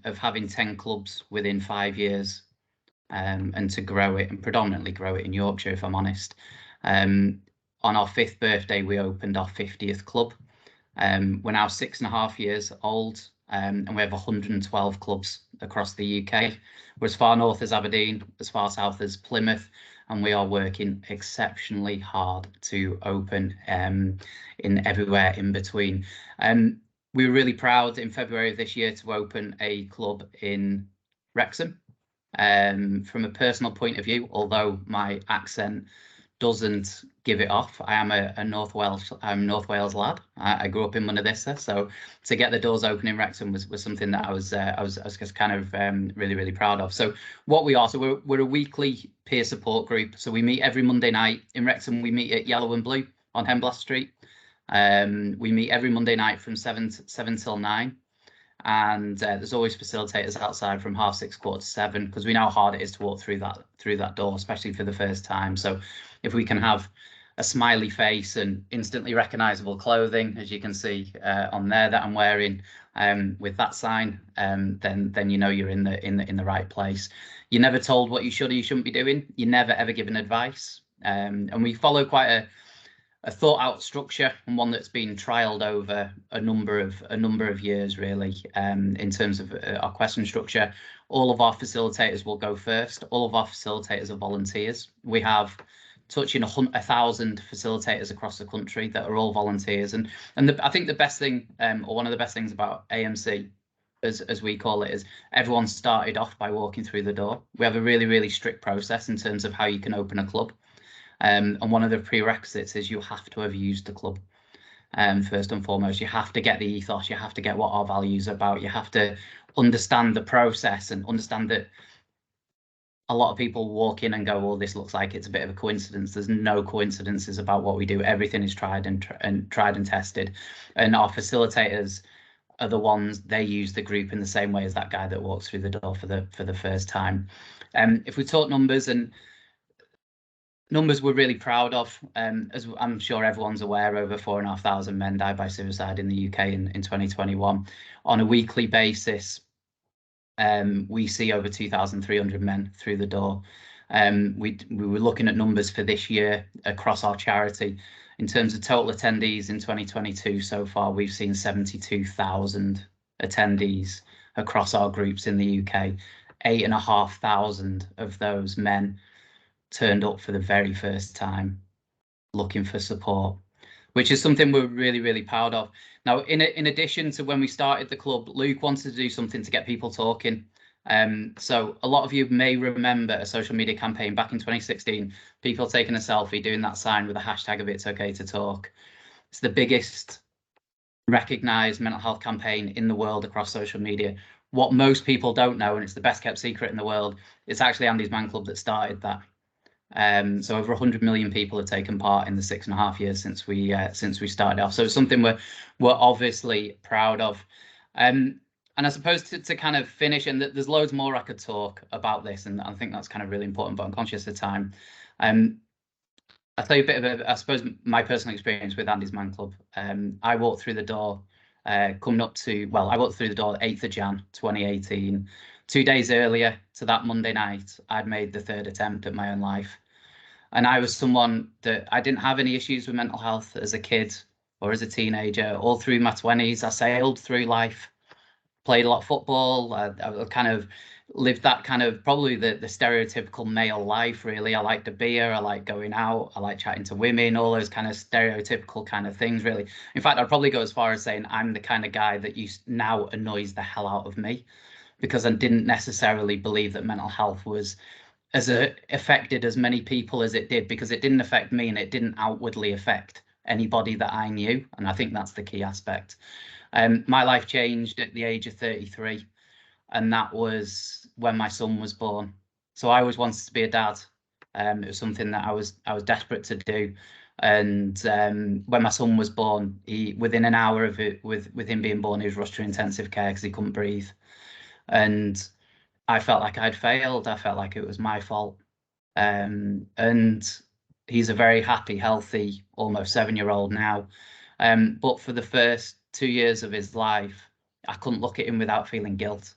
of having 10 clubs within 5 years, and to grow it, and predominantly grow it in Yorkshire, if I'm honest. On our 5th birthday, we opened our 50th club. We're now 6.5 years old, and we have 112 clubs across the UK. We're as far north as Aberdeen, as far south as Plymouth, and we are working exceptionally hard to open in everywhere in between. We were really proud in February of this year to open a club in Wrexham. From a personal point of view, although my accent doesn't give it off, I am a North Wales lad. I grew up in Monadissa, so to get the doors open in Wrexham was something that I was just kind of really proud of. So what we are, so we're a weekly peer support group. So we meet every Monday night in Wrexham. We meet at Yellow and Blue on Hemblast Street. We meet every Monday night from 7 till 9. And there's always facilitators outside from 6:30, 7:15, because we know how hard it is to walk through that door, especially for the first time. So if we can have a smiley face and instantly recognizable clothing, as you can see on there that I'm wearing, with that sign, then you know you're in the right place. You're never told what you should or you shouldn't be doing. You're never ever given advice, and we follow quite a thought out structure, and one that's been trialed over a number of years, really, in terms of our question structure. All of our facilitators will go first. All of our facilitators are volunteers. We have touching 1,000 facilitators across the country that are all volunteers, and I think the best thing, or one of the best things about AMC, as we call it, is everyone started off by walking through the door. We have a really strict process in terms of how you can open a club. And one of the prerequisites is you have to have used the club. First and foremost, you have to get the ethos, you have to get what our values are about, you have to understand the process and understand that a lot of people walk in and go, well, this looks like it's a bit of a coincidence. There's no coincidences about what we do. Everything is tried and tested. And our facilitators are the ones, they use the group in the same way as that guy that walks through the door for the first time. If we talk numbers, and numbers we're really proud of, as I'm sure everyone's aware, over 4,500 men died by suicide in the UK in 2021. On a weekly basis, we see over 2,300 men through the door. We were looking at numbers for this year across our charity. In terms of total attendees in 2022 so far, we've seen 72,000 attendees across our groups in the UK. 8,500 of those men turned up for the very first time looking for support, which is something we're really proud of. Now, in addition to when we started the club, Luke wanted to do something to get people talking. So a lot of you may remember a social media campaign back in 2016, people taking a selfie, doing that sign with a hashtag of "It's okay to talk." It's the biggest recognised mental health campaign in the world across social media. What most people don't know, and it's the best kept secret in the world, it's actually Andy's Man Club that started that. So over 100 million people have taken part in the 6.5 years since we started off. So it's something we're obviously proud of. And I suppose to kind of finish, and there's loads more I could talk about this, and I think that's kind of really important, but I'm conscious of time. I'll tell you a bit of I suppose my personal experience with Andy's Man Club. I walked through the door I walked through the door 8th of Jan 2018. 2 days earlier to that Monday night, I'd made the 3rd attempt at my own life. And I was someone that I didn't have any issues with mental health as a kid or as a teenager. All through my 20s, I sailed through life, played a lot of football. I kind of lived that kind of probably the stereotypical male life, really. I liked a beer, I like going out, I like chatting to women, all those kind of stereotypical kind of things, really. In fact, I'd probably go as far as saying I'm the kind of guy that now annoys the hell out of me, because I didn't necessarily believe that mental health was as affected as many people as it did, because it didn't affect me and it didn't outwardly affect anybody that I knew. And I think that's the key aspect. My life changed at the age of 33, and that was when my son was born. So I always wanted to be a dad. It was something that I was desperate to do. And when my son was born, within an hour of it, with him being born, he was rushed to intensive care because he couldn't breathe. and I felt like I'd failed. I felt like it was my fault. And he's a very happy, healthy, almost 7-year-old now. But for the first 2 years of his life, I couldn't look at him without feeling guilt,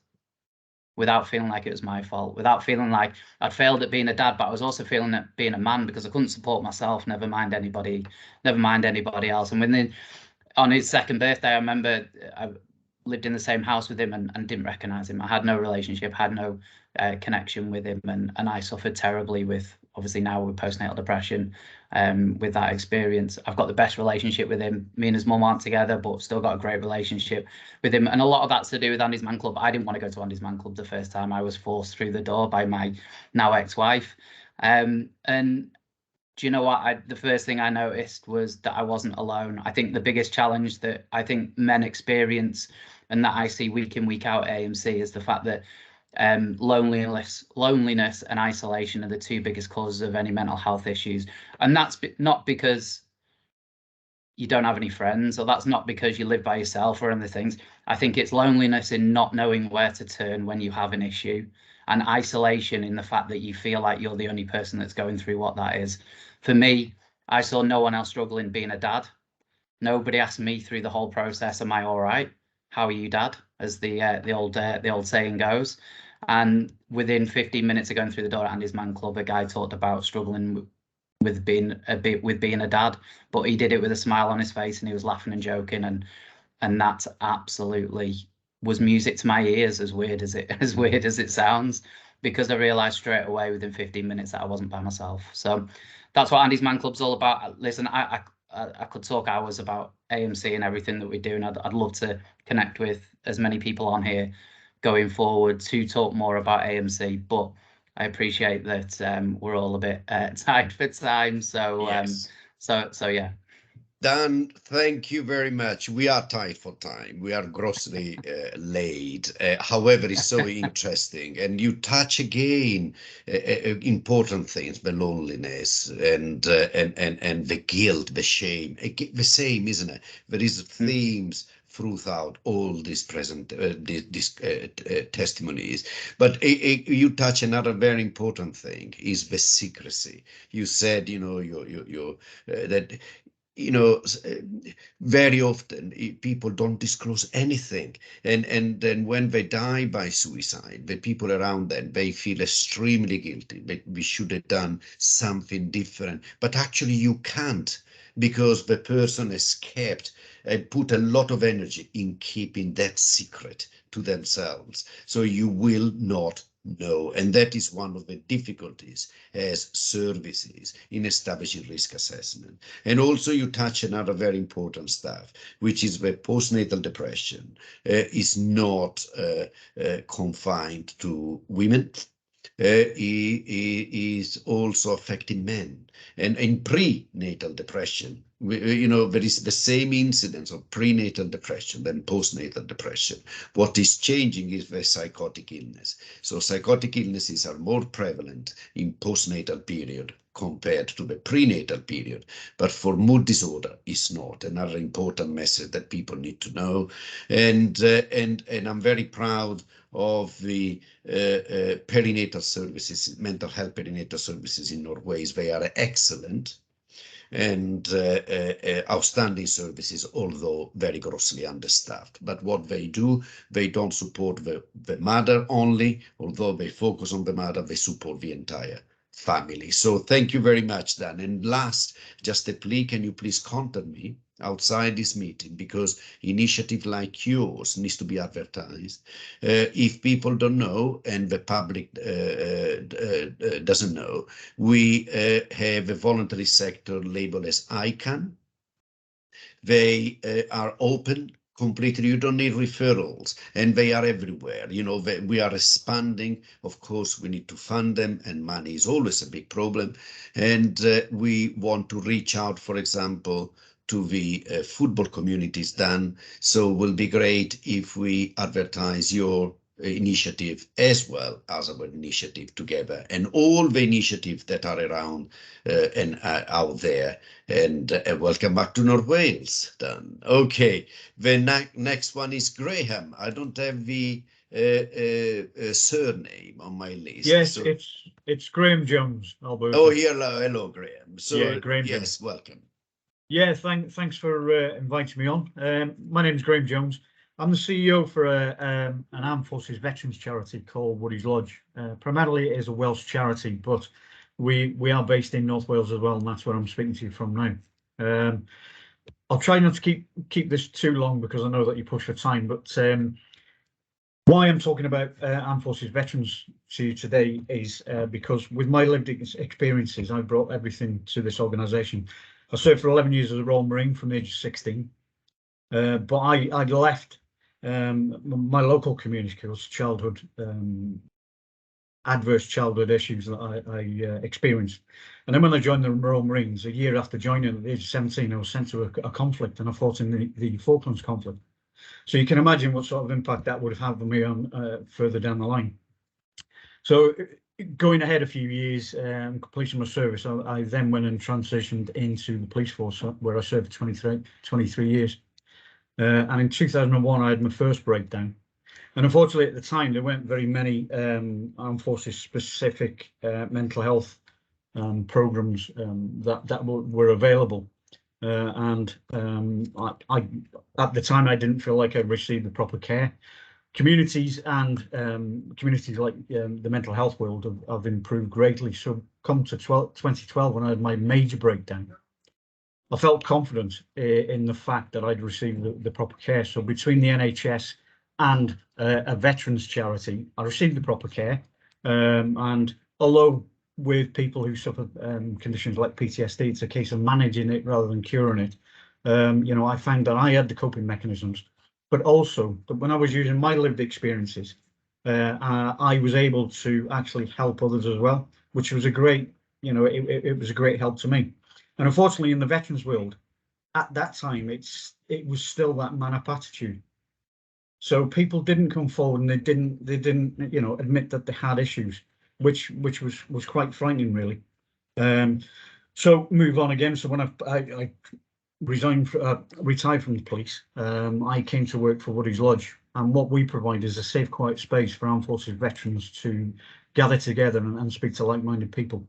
without feeling like it was my fault, without feeling like I'd failed at being a dad, but I was also feeling at being a man, because I couldn't support myself, never mind anybody else. And when on his second birthday, I remember I lived in the same house with him and didn't recognize him. I had no relationship, had no connection with him, and I suffered terribly with, obviously now with postnatal depression, with that experience. I've got the best relationship with him. Me and his mum aren't together, but still got a great relationship with him. And a lot of that's to do with Andy's Man Club. I didn't want to go to Andy's Man Club the first time. I was forced through the door by my now ex-wife. And do you know what? The first thing I noticed was that I wasn't alone. I think the biggest challenge that I think men experience, and that I see week in, week out at AMC, is the fact that loneliness and isolation are the two biggest causes of any mental health issues. And that's not because you don't have any friends, or that's not because you live by yourself or other things. I think it's loneliness in not knowing where to turn when you have an issue, and isolation in the fact that you feel like you're the only person that's going through what that is. For me, I saw no one else struggling being a dad. Nobody asked me through the whole process, am I all right? How are you, Dad? As the old saying goes. And within 15 minutes of going through the door at Andy's Man Club, a guy talked about struggling with being a dad, but he did it with a smile on his face, and he was laughing and joking, and that absolutely was music to my ears, as weird as it sounds, because I realized straight away within 15 minutes that I wasn't by myself. So that's what Andy's Man Club's all about. Listen, I could talk hours about AMC and everything that we do, and I'd love to connect with as many people on here going forward to talk more about AMC, but I appreciate that we're all a bit tight for time. So yes. So yeah. Dan, thank you very much. We are tight for time. We are grossly late. However, it's so interesting, and you touch again important things: the loneliness and the guilt, the shame. The same, isn't it? There is themes throughout all these present testimonies. But you touch another very important thing: is the secrecy. You said, that. Very often people don't disclose anything, and then when they die by suicide, the people around them, they feel extremely guilty. We should have done something different, but actually you can't, because the person has kept and put a lot of energy in keeping that secret to themselves, so you will not know. And that is one of the difficulties as services in establishing risk assessment. And also you touch another very important stuff, which is the postnatal depression is not confined to women. Is also affecting men. And in prenatal depression, there is the same incidence of prenatal depression than postnatal depression. What is changing is the psychotic illness. So psychotic illnesses are more prevalent in postnatal period compared to the prenatal period, but for mood disorder is not. Another important message that people need to know. And I'm very proud of the perinatal services, mental health perinatal services in Norway. They are excellent and outstanding services, although very grossly understaffed. But what they do, they don't support the mother only, although they focus on the mother, they support the entire family. So thank you very much, Dan. And last, just a plea, can you please contact me outside this meeting, because initiative like yours needs to be advertised. If people don't know and the public doesn't know, we have a voluntary sector labeled as ICANN. They are open completely. You don't need referrals, and they are everywhere. We are expanding. Of course, we need to fund them, and money is always a big problem. And we want to reach out, for example, to the football communities, Dan. So it will be great if we advertise your initiative as well as our initiative together, and all the initiatives that are around and out there. And welcome back to North Wales, Dan. Okay, the next one is Graham. I don't have the surname on my list. Yes, so, it's Graham Jones, Alberta. Oh, hello, Graham. So yeah, Graham yes, Jones. Welcome. Yeah, thanks for inviting me on. My name is Graham Jones. I'm the CEO for an Armed Forces Veterans charity called Woody's Lodge. Primarily, it is a Welsh charity, but we are based in North Wales as well, and that's where I'm speaking to you from now. I'll try not to keep this too long because I know that you push for time, but why I'm talking about Armed Forces Veterans to you today is because with my lived experiences, I brought everything to this organisation. I served for 11 years as a Royal Marine from the age of 16, but I left my local community because childhood adverse childhood issues that I experienced. And then when I joined the Royal Marines, a year after joining at the age of 17, I was sent to a conflict, and I fought in the Falklands conflict. So you can imagine what sort of impact that would have had on me on further down the line. So going ahead a few years, completion of my service, I then went and transitioned into the police force where I served for 23 years. And in 2001, I had my first breakdown. And unfortunately, at the time, there weren't very many Armed Forces specific mental health programs that were available. And I at the time, I didn't feel like I received the proper care. Communities and communities like the mental health world have improved greatly. So come to 2012, when I had my major breakdown, I felt confident in the fact that I'd received the proper care. So between the NHS and a veterans charity, I received the proper care. And although with people who suffer conditions like PTSD, it's a case of managing it rather than curing it. I found that I had the coping mechanisms, but also that when I was using my lived experiences, I was able to actually help others as well, which was a great, it was a great help to me. And unfortunately, in the veterans world, at that time, it was still that man-up attitude. So people didn't come forward and they didn't admit that they had issues, which was quite frightening, really. So move on again. So when I retired from the police, I came to work for Woody's Lodge, and what we provide is a safe, quiet space for Armed Forces veterans to gather together and speak to like-minded people.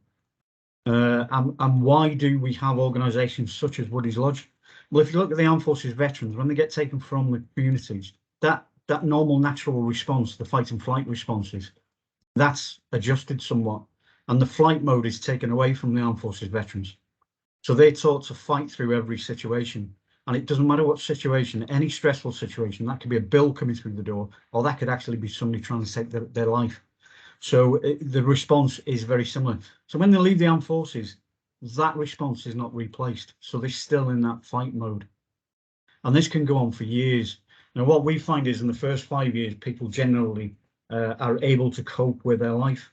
And why do we have organisations such as Woody's Lodge? Well, if you look at the Armed Forces veterans, when they get taken from the communities, that normal natural response, the fight and flight responses, that's adjusted somewhat, and the flight mode is taken away from the Armed Forces veterans. So they're taught to fight through every situation, and it doesn't matter what situation, any stressful situation, that could be a bill coming through the door, or that could actually be somebody trying to take their life. So the response is very similar. So when they leave the Armed Forces, that response is not replaced. So they're still in that fight mode. And this can go on for years. Now, what we find is in the first 5 years, people generally are able to cope with their life.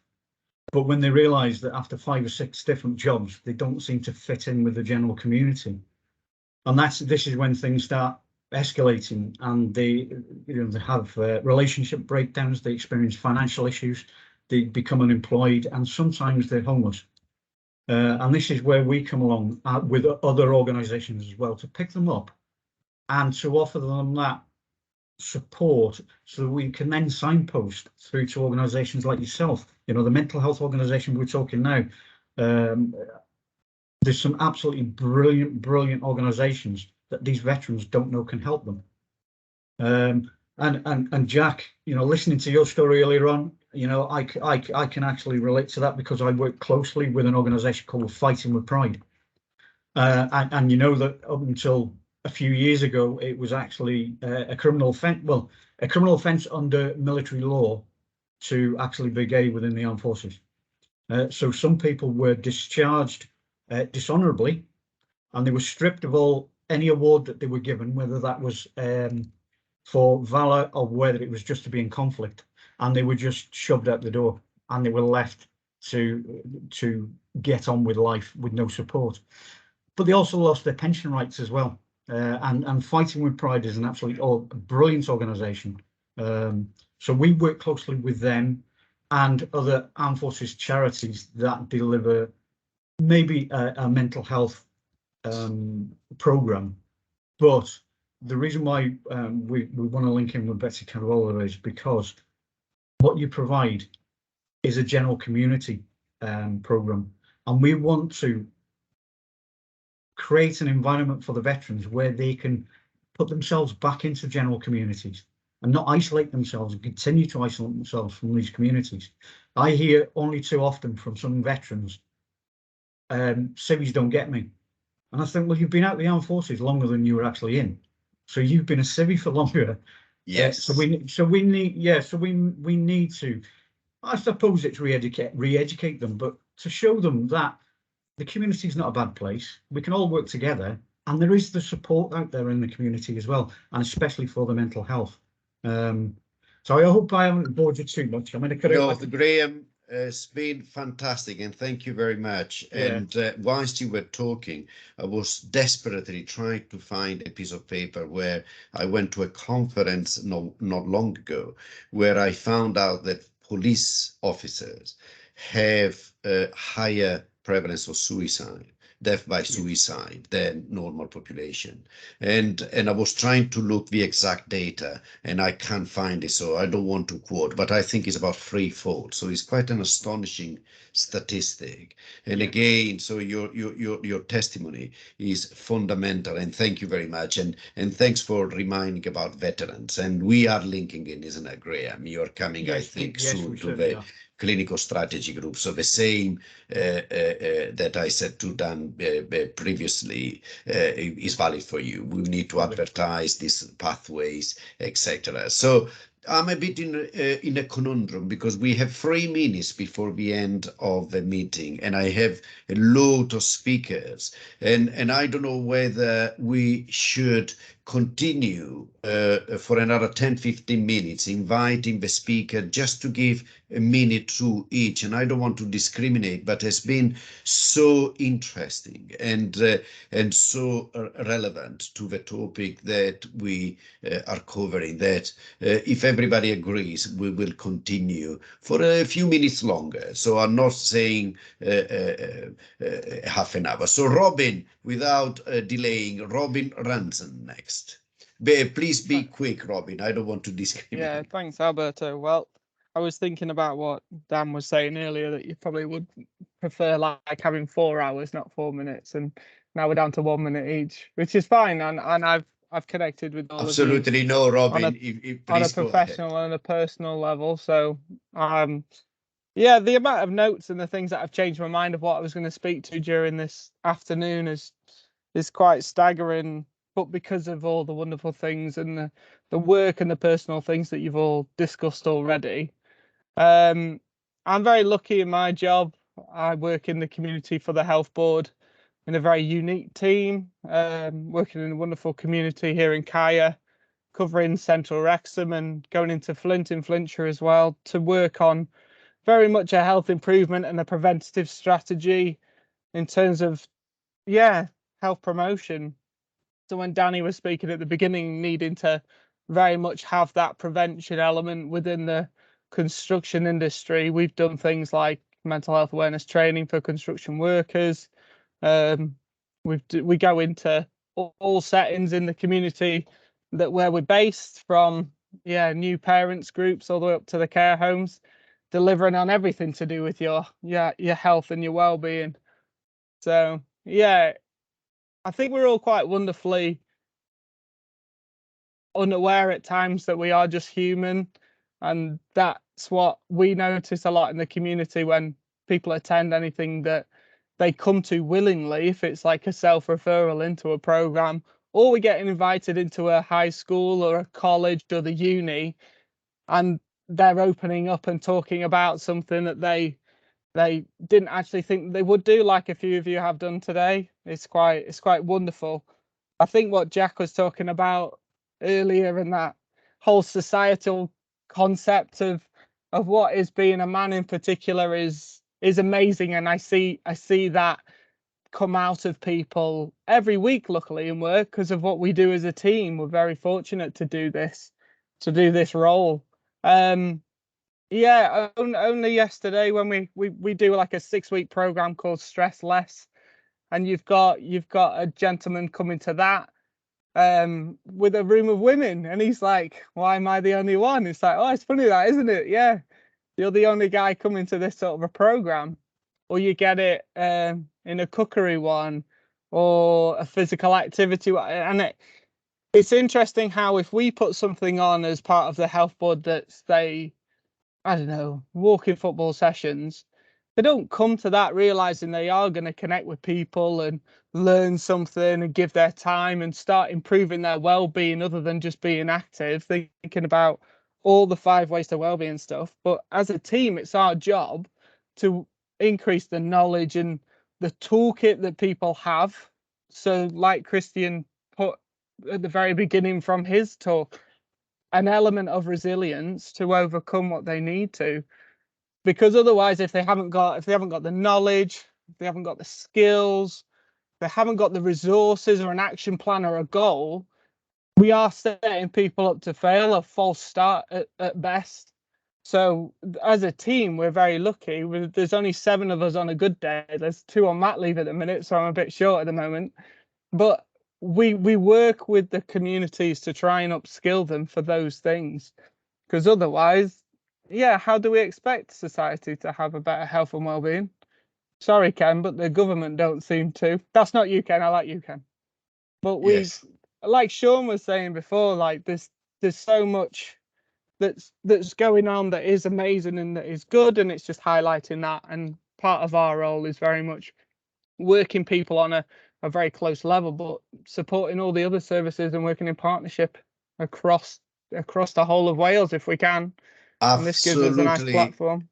But when they realise that after 5 or 6 different jobs, they don't seem to fit in with the general community. And this is when things start escalating, and they have relationship breakdowns, they experience financial issues, they become unemployed, and sometimes they're homeless. And this is where we come along with other organisations as well, to pick them up and to offer them that support so that we can then signpost through to organisations like yourself. The mental health organisation we're talking now, there's some absolutely brilliant organisations that these veterans don't know can help them. And Jack, listening to your story earlier on, I can actually relate to that because I work closely with an organisation called Fighting with Pride. And that up until a few years ago, it was actually a criminal offence. Well, a criminal offence under military law to actually be gay within the armed forces. So some people were discharged dishonourably, and they were stripped of any award that they were given, whether that was for valour or whether it was just to be in conflict, and they were just shoved out the door, and they were left to get on with life with no support. But they also lost their pension rights as well. And Fighting with Pride is an absolutely brilliant organisation. So we work closely with them and other armed forces charities that deliver maybe a mental health programme. But the reason why we want to link in with Betsy Carola is because what you provide is a general community program, and we want to create an environment for the veterans where they can put themselves back into general communities and not isolate themselves and continue to isolate themselves from these communities. I hear only too often from some veterans, civvies don't get me. And I think, well, you've been out of the armed forces longer than you were actually in. So you've been a civvy for longer. Yes. So we need to, I suppose it's re-educate them, but to show them that the community is not a bad place. We can all work together, and there is the support out there in the community as well, and especially for the mental health. So I hope I haven't bored you too much. I mean, Graham, it's been fantastic, and thank you very much. Yeah. And whilst you were talking, I was desperately trying to find a piece of paper where I went to a conference not long ago, where I found out that police officers have a higher prevalence of suicide, death by suicide, than normal population. And I was trying to look the exact data, and I can't find it, so I don't want to quote, but I think it's about threefold. So it's quite an astonishing statistic. And again, so your testimony is fundamental, and thank you very much. And thanks for reminding about veterans. And we are linking in, isn't it, Graham? You're coming, yes, I think, soon to the clinical strategy group. So the same that I said to Dan previously is valid for you. We need to advertise these pathways, etc. So I'm a bit in a conundrum, because we have 3 minutes before the end of the meeting, and I have a lot of speakers, and I don't know whether we should continue for another 10-15 minutes, inviting the speaker just to give a minute to each. And I don't want to discriminate, but it's been so interesting and so relevant to the topic that we are covering, that if everybody agrees, we will continue for a few minutes longer. So I'm not saying half an hour. So Robin, without delaying, Robin Ranson next. Please be quick, Robin. I don't want to discriminate. Yeah, thanks, Alberto. Well, I was thinking about what Dan was saying earlier, that you probably would prefer like having 4 hours, not 4 minutes, and now we're down to 1 minute each, which is fine. And I've connected with all absolutely of you no, Robin. on a professional and a personal level. So yeah, the amount of notes and the things that have changed my mind of what I was going to speak to during this afternoon is quite staggering. But because of all the wonderful things and the work and the personal things that you've all discussed already, I'm very lucky in my job. I work in the community for the Health Board in a very unique team, working in a wonderful community here in Kaya, covering Central Wrexham and going into Flint in Flintshire as well, to work on very much a health improvement and a preventative strategy in terms of, health promotion. So when Danny was speaking at the beginning, needing to very much have that prevention element within the construction industry, we've done things like mental health awareness training for construction workers. We go into all settings in the community where we're based, from new parents groups all the way up to the care homes, delivering on everything to do with your health and your well-being. So I think we're all quite wonderfully unaware at times that we are just human, and that's what we notice a lot in the community when people attend anything that they come to willingly, if it's like a self-referral into a program, or we get invited into a high school or a college or the uni, and they're opening up and talking about something that they didn't actually think they would do, like a few of you have done today. It's quite wonderful. I think what Jack was talking about earlier, and that whole societal concept of what is being a man in particular is amazing, and I see that come out of people every week, luckily, in work, because of what we do as a team. We're very fortunate to do this role. Only yesterday, when we do like a 6-week program called Stress Less, and you've got a gentleman coming to that with a room of women, and he's like, why am I the only one? It's like, oh, it's funny that, isn't it? Yeah. you're the only guy coming to this sort of a program, or you get it in a cookery one or a physical activity one. And it's interesting how if we put something on as part of the health board that's, say, I don't know, walking football sessions, they don't come to that realizing they are going to connect with people and learn something and give their time and start improving their well-being other than just being active, thinking about all the 5 ways to well-being stuff. But as a team, it's our job to increase the knowledge and the toolkit that people have. So like Christian put at the very beginning from his talk, an element of resilience to overcome what they need to. Because otherwise, if they haven't got the knowledge, if they haven't got the skills, if they haven't got the resources or an action plan or a goal, we are setting people up to fail, a false start at best. So as a team, we're very lucky. There's only 7 of us on a good day. There's 2 on mat leave at the minute, so I'm a bit short at the moment. But we work with the communities to try and upskill them for those things. Because otherwise, yeah, how do we expect society to have a better health and well-being? Sorry, Ken, but the government don't seem to. That's not you, Ken. I like you, Ken. But Yes. like Sean was saying before, like there's so much that's going on that is amazing and that is good, and it's just highlighting that. And part of our role is very much working people on a very close level, but supporting all the other services and working in partnership across the whole of Wales if we can. And this gives us a nice platform.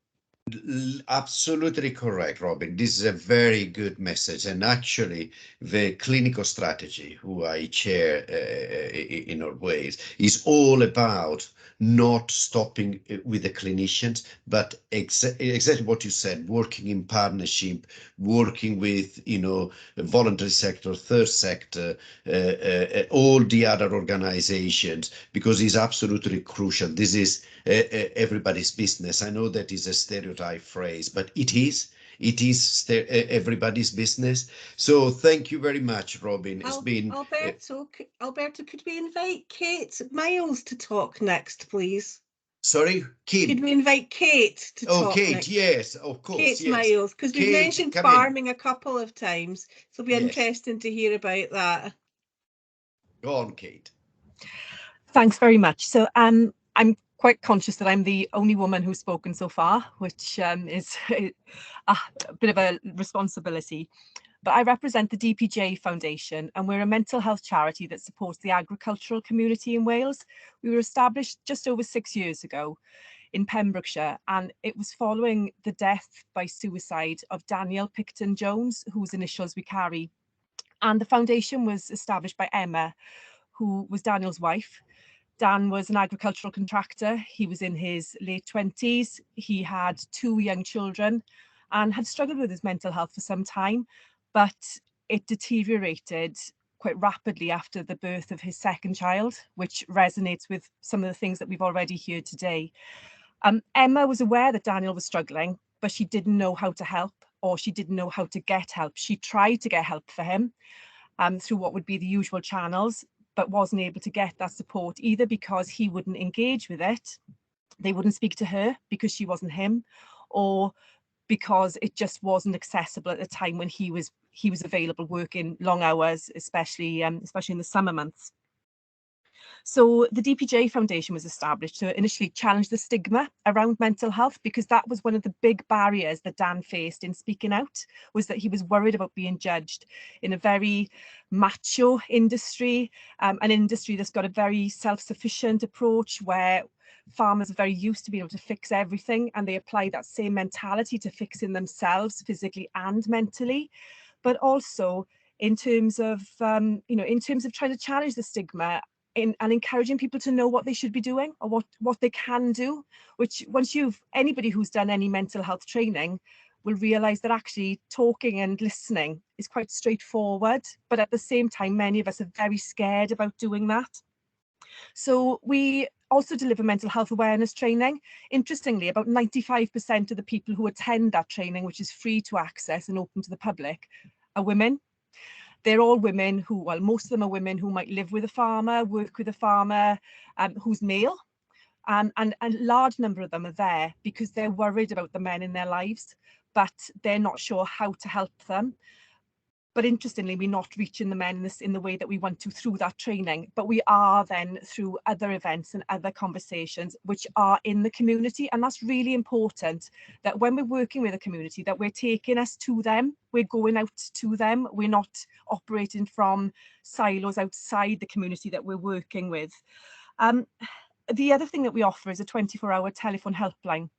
Absolutely correct, Robin. This is a very good message. And actually, the clinical strategy, who I chair in our ways, is all about not stopping with the clinicians, but exactly what you said, working in partnership, working with, voluntary sector, third sector, all the other organizations, because it's absolutely crucial. This is everybody's business. I know that is a stereotype phrase, but it is everybody's business. So thank you very much, Robin. It's been Alberto, could we invite Kate Miles to talk next, please? Sorry, Kim. Could we invite Kate to talk Kate, next? yes, of course. Kate yes. Miles, because we've mentioned farming a couple of times, so it'll be interesting to hear about that. Go on, Kate. Thanks very much. So I'm quite conscious that I'm the only woman who's spoken so far, which is a bit of a responsibility. But I represent the DPJ Foundation, and we're a mental health charity that supports the agricultural community in Wales. We were established just over 6 years ago in Pembrokeshire, and it was following the death by suicide of Daniel Picton Jones, whose initials we carry. And the foundation was established by Emma, who was Daniel's wife. Dan was an agricultural contractor. He was in his late 20s. He had 2 young children and had struggled with his mental health for some time, but it deteriorated quite rapidly after the birth of his second child, which resonates with some of the things that we've already heard today. Emma was aware that Daniel was struggling, but she didn't know how to help, or she didn't know how to get help. She tried to get help for him through what would be the usual channels, but wasn't able to get that support, either because he wouldn't engage with it, they wouldn't speak to her because she wasn't him, or because it just wasn't accessible at the time when he was available, working long hours, especially in the summer months. So the DPJ Foundation was established to initially challenge the stigma around mental health, because that was one of the big barriers that Dan faced in speaking out, was that he was worried about being judged in a very macho industry, an industry that's got a very self-sufficient approach where farmers are very used to being able to fix everything, and they apply that same mentality to fixing themselves physically and mentally. But also in terms of trying to challenge the stigma and encouraging people to know what they should be doing, or what they can do, which anybody who's done any mental health training will realize that actually talking and listening is quite straightforward, but at the same time, many of us are very scared about doing that. So we also deliver mental health awareness training. Interestingly, about 95% of the people who attend that training, which is free to access and open to the public, are women. They're all women most of them are women who might live with a farmer, work with a farmer, who's male. And a large number of them are there because they're worried about the men in their lives, but they're not sure how to help them. But interestingly, we're not reaching the men in the way that we want to through that training, but we are then through other events and other conversations which are in the community. And that's really important, that when we're working with a community, that we're taking us to them, we're going out to them, we're not operating from silos outside the community that we're working with. The other thing that we offer is a 24-hour telephone helpline.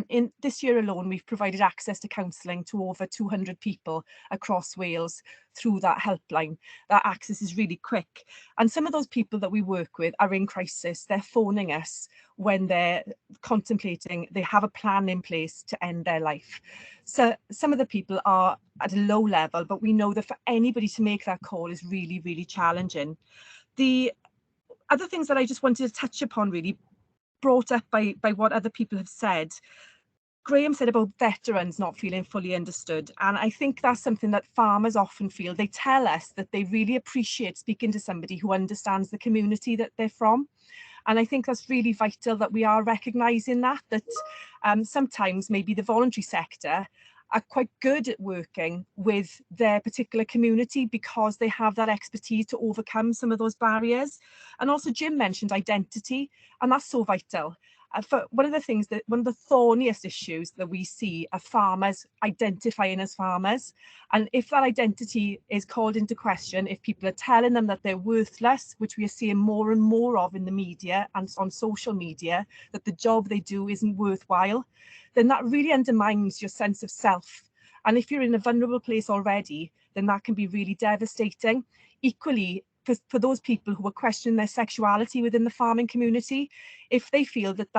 In this year alone, we've provided access to counselling to over 200 people across Wales through that helpline. That access is really quick. And some of those people that we work with are in crisis. They're phoning us when they're contemplating, they have a plan in place to end their life. So some of the people are at a low level, but we know that for anybody to make that call is really, really challenging. The other things that I just wanted to touch upon, really brought up by what other people have said. Graham said about veterans not feeling fully understood, and I think that's something that farmers often feel. They tell us that they really appreciate speaking to somebody who understands the community that they're from, and I think that's really vital that we are recognising that sometimes maybe the voluntary sector are quite good at working with their particular community because they have that expertise to overcome some of those barriers. And also Jim mentioned identity, and that's so vital. For one of the thorniest issues that we see are farmers identifying as farmers. And if that identity is called into question, if people are telling them that they're worthless, which we are seeing more and more of in the media and on social media, that the job they do isn't worthwhile, then that really undermines your sense of self. And if you're in a vulnerable place already, then that can be really devastating. Equally, for those people who are questioning their sexuality within the farming community, if they feel that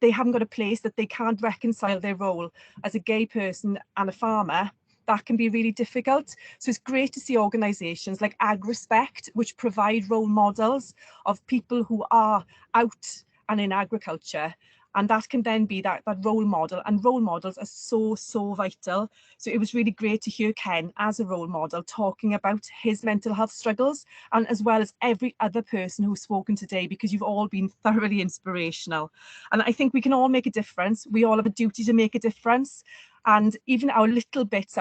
they haven't got a place, that they can't reconcile their role as a gay person and a farmer, that can be really difficult. So it's great to see organisations like AgRespect, which provide role models of people who are out and in agriculture. And that can then be that role model, and role models are so vital. So it was really great to hear Ken as a role model talking about his mental health struggles, and as well as every other person who's spoken today, because you've all been thoroughly inspirational. And I think we can all make a difference. We all have a duty to make a difference. And even our little bits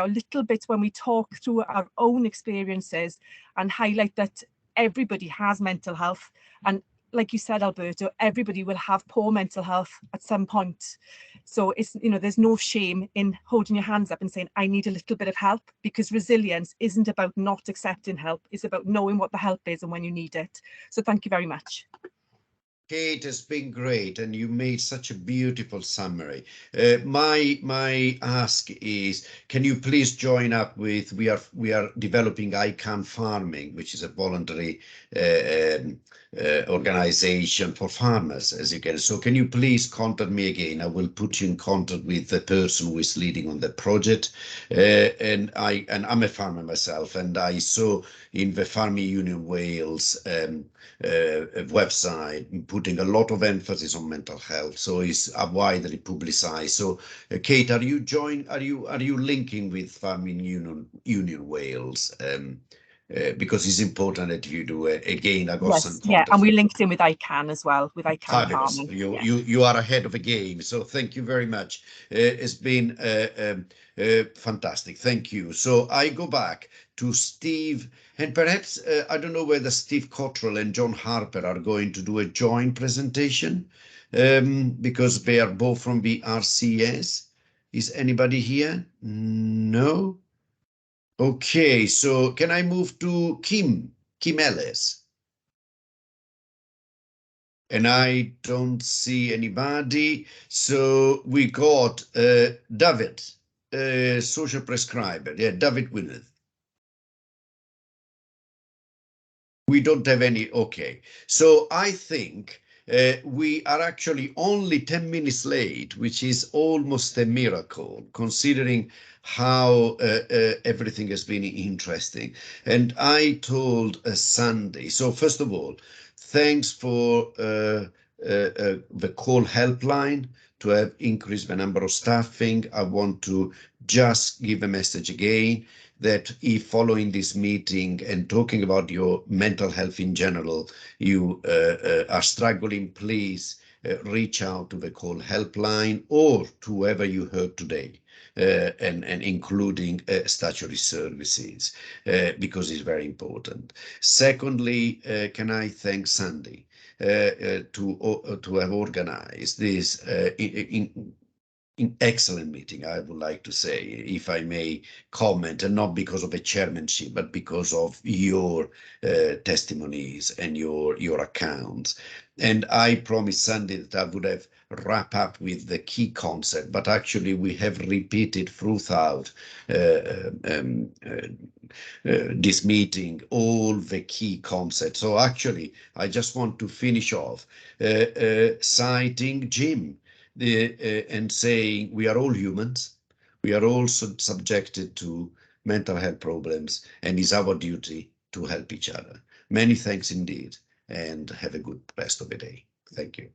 when we talk through our own experiences and highlight that everybody has mental health, and like you said, Alberto, everybody will have poor mental health at some point. So it's, there's no shame in holding your hands up and saying, I need a little bit of help, because resilience isn't about not accepting help. It's about knowing what the help is and when you need it. So thank you very much. Kate, it's been great, and you made such a beautiful summary. My ask is, can you please join up with, we are developing I Can Farming, which is a voluntary organization for farmers, as you can. So can you please contact me again? I will put you in contact with the person who is leading on the project. And I'm a farmer myself, and I saw in the Farming Union Wales website putting a lot of emphasis on mental health, so it's widely publicized. So Kate, are you linking with Farming Union Wales? Because it's important that you do it. Again, I got some contact. Yeah, and we linked in with ICANN as well, with ICANN Farming. You are ahead of the game, so thank you very much. It's been fantastic. Thank you. So I go back to Steve, and perhaps I don't know whether Steve Cottrell and John Harper are going to do a joint presentation, because they are both from the RCS. Is anybody here? No. Okay, so can I move to Kim Ellis? And I don't see anybody. So we got David, social prescriber. Yeah, David Wynneth. We don't have any. Okay, so I think we are actually only 10 minutes late, which is almost a miracle, considering how everything has been interesting. And I told Sandy, so first of all, thanks for the call helpline to have increased the number of staffing. I want to just give a message again. that if following this meeting and talking about your mental health in general, you are struggling, please reach out to the call helpline or to whoever you heard today. And including statutory services, because it's very important. Secondly, can I thank Sandy to have organized this excellent meeting, I would like to say, if I may comment, and not because of the chairmanship, but because of your testimonies and your accounts. And I promised Sandy that I would have wrap up with the key concept, but actually we have repeated throughout this meeting all the key concepts. So actually, I just want to finish off citing Jim and saying we are all humans, we are all subjected to mental health problems, and it's our duty to help each other. Many thanks indeed, and have a good rest of the day. Thank you.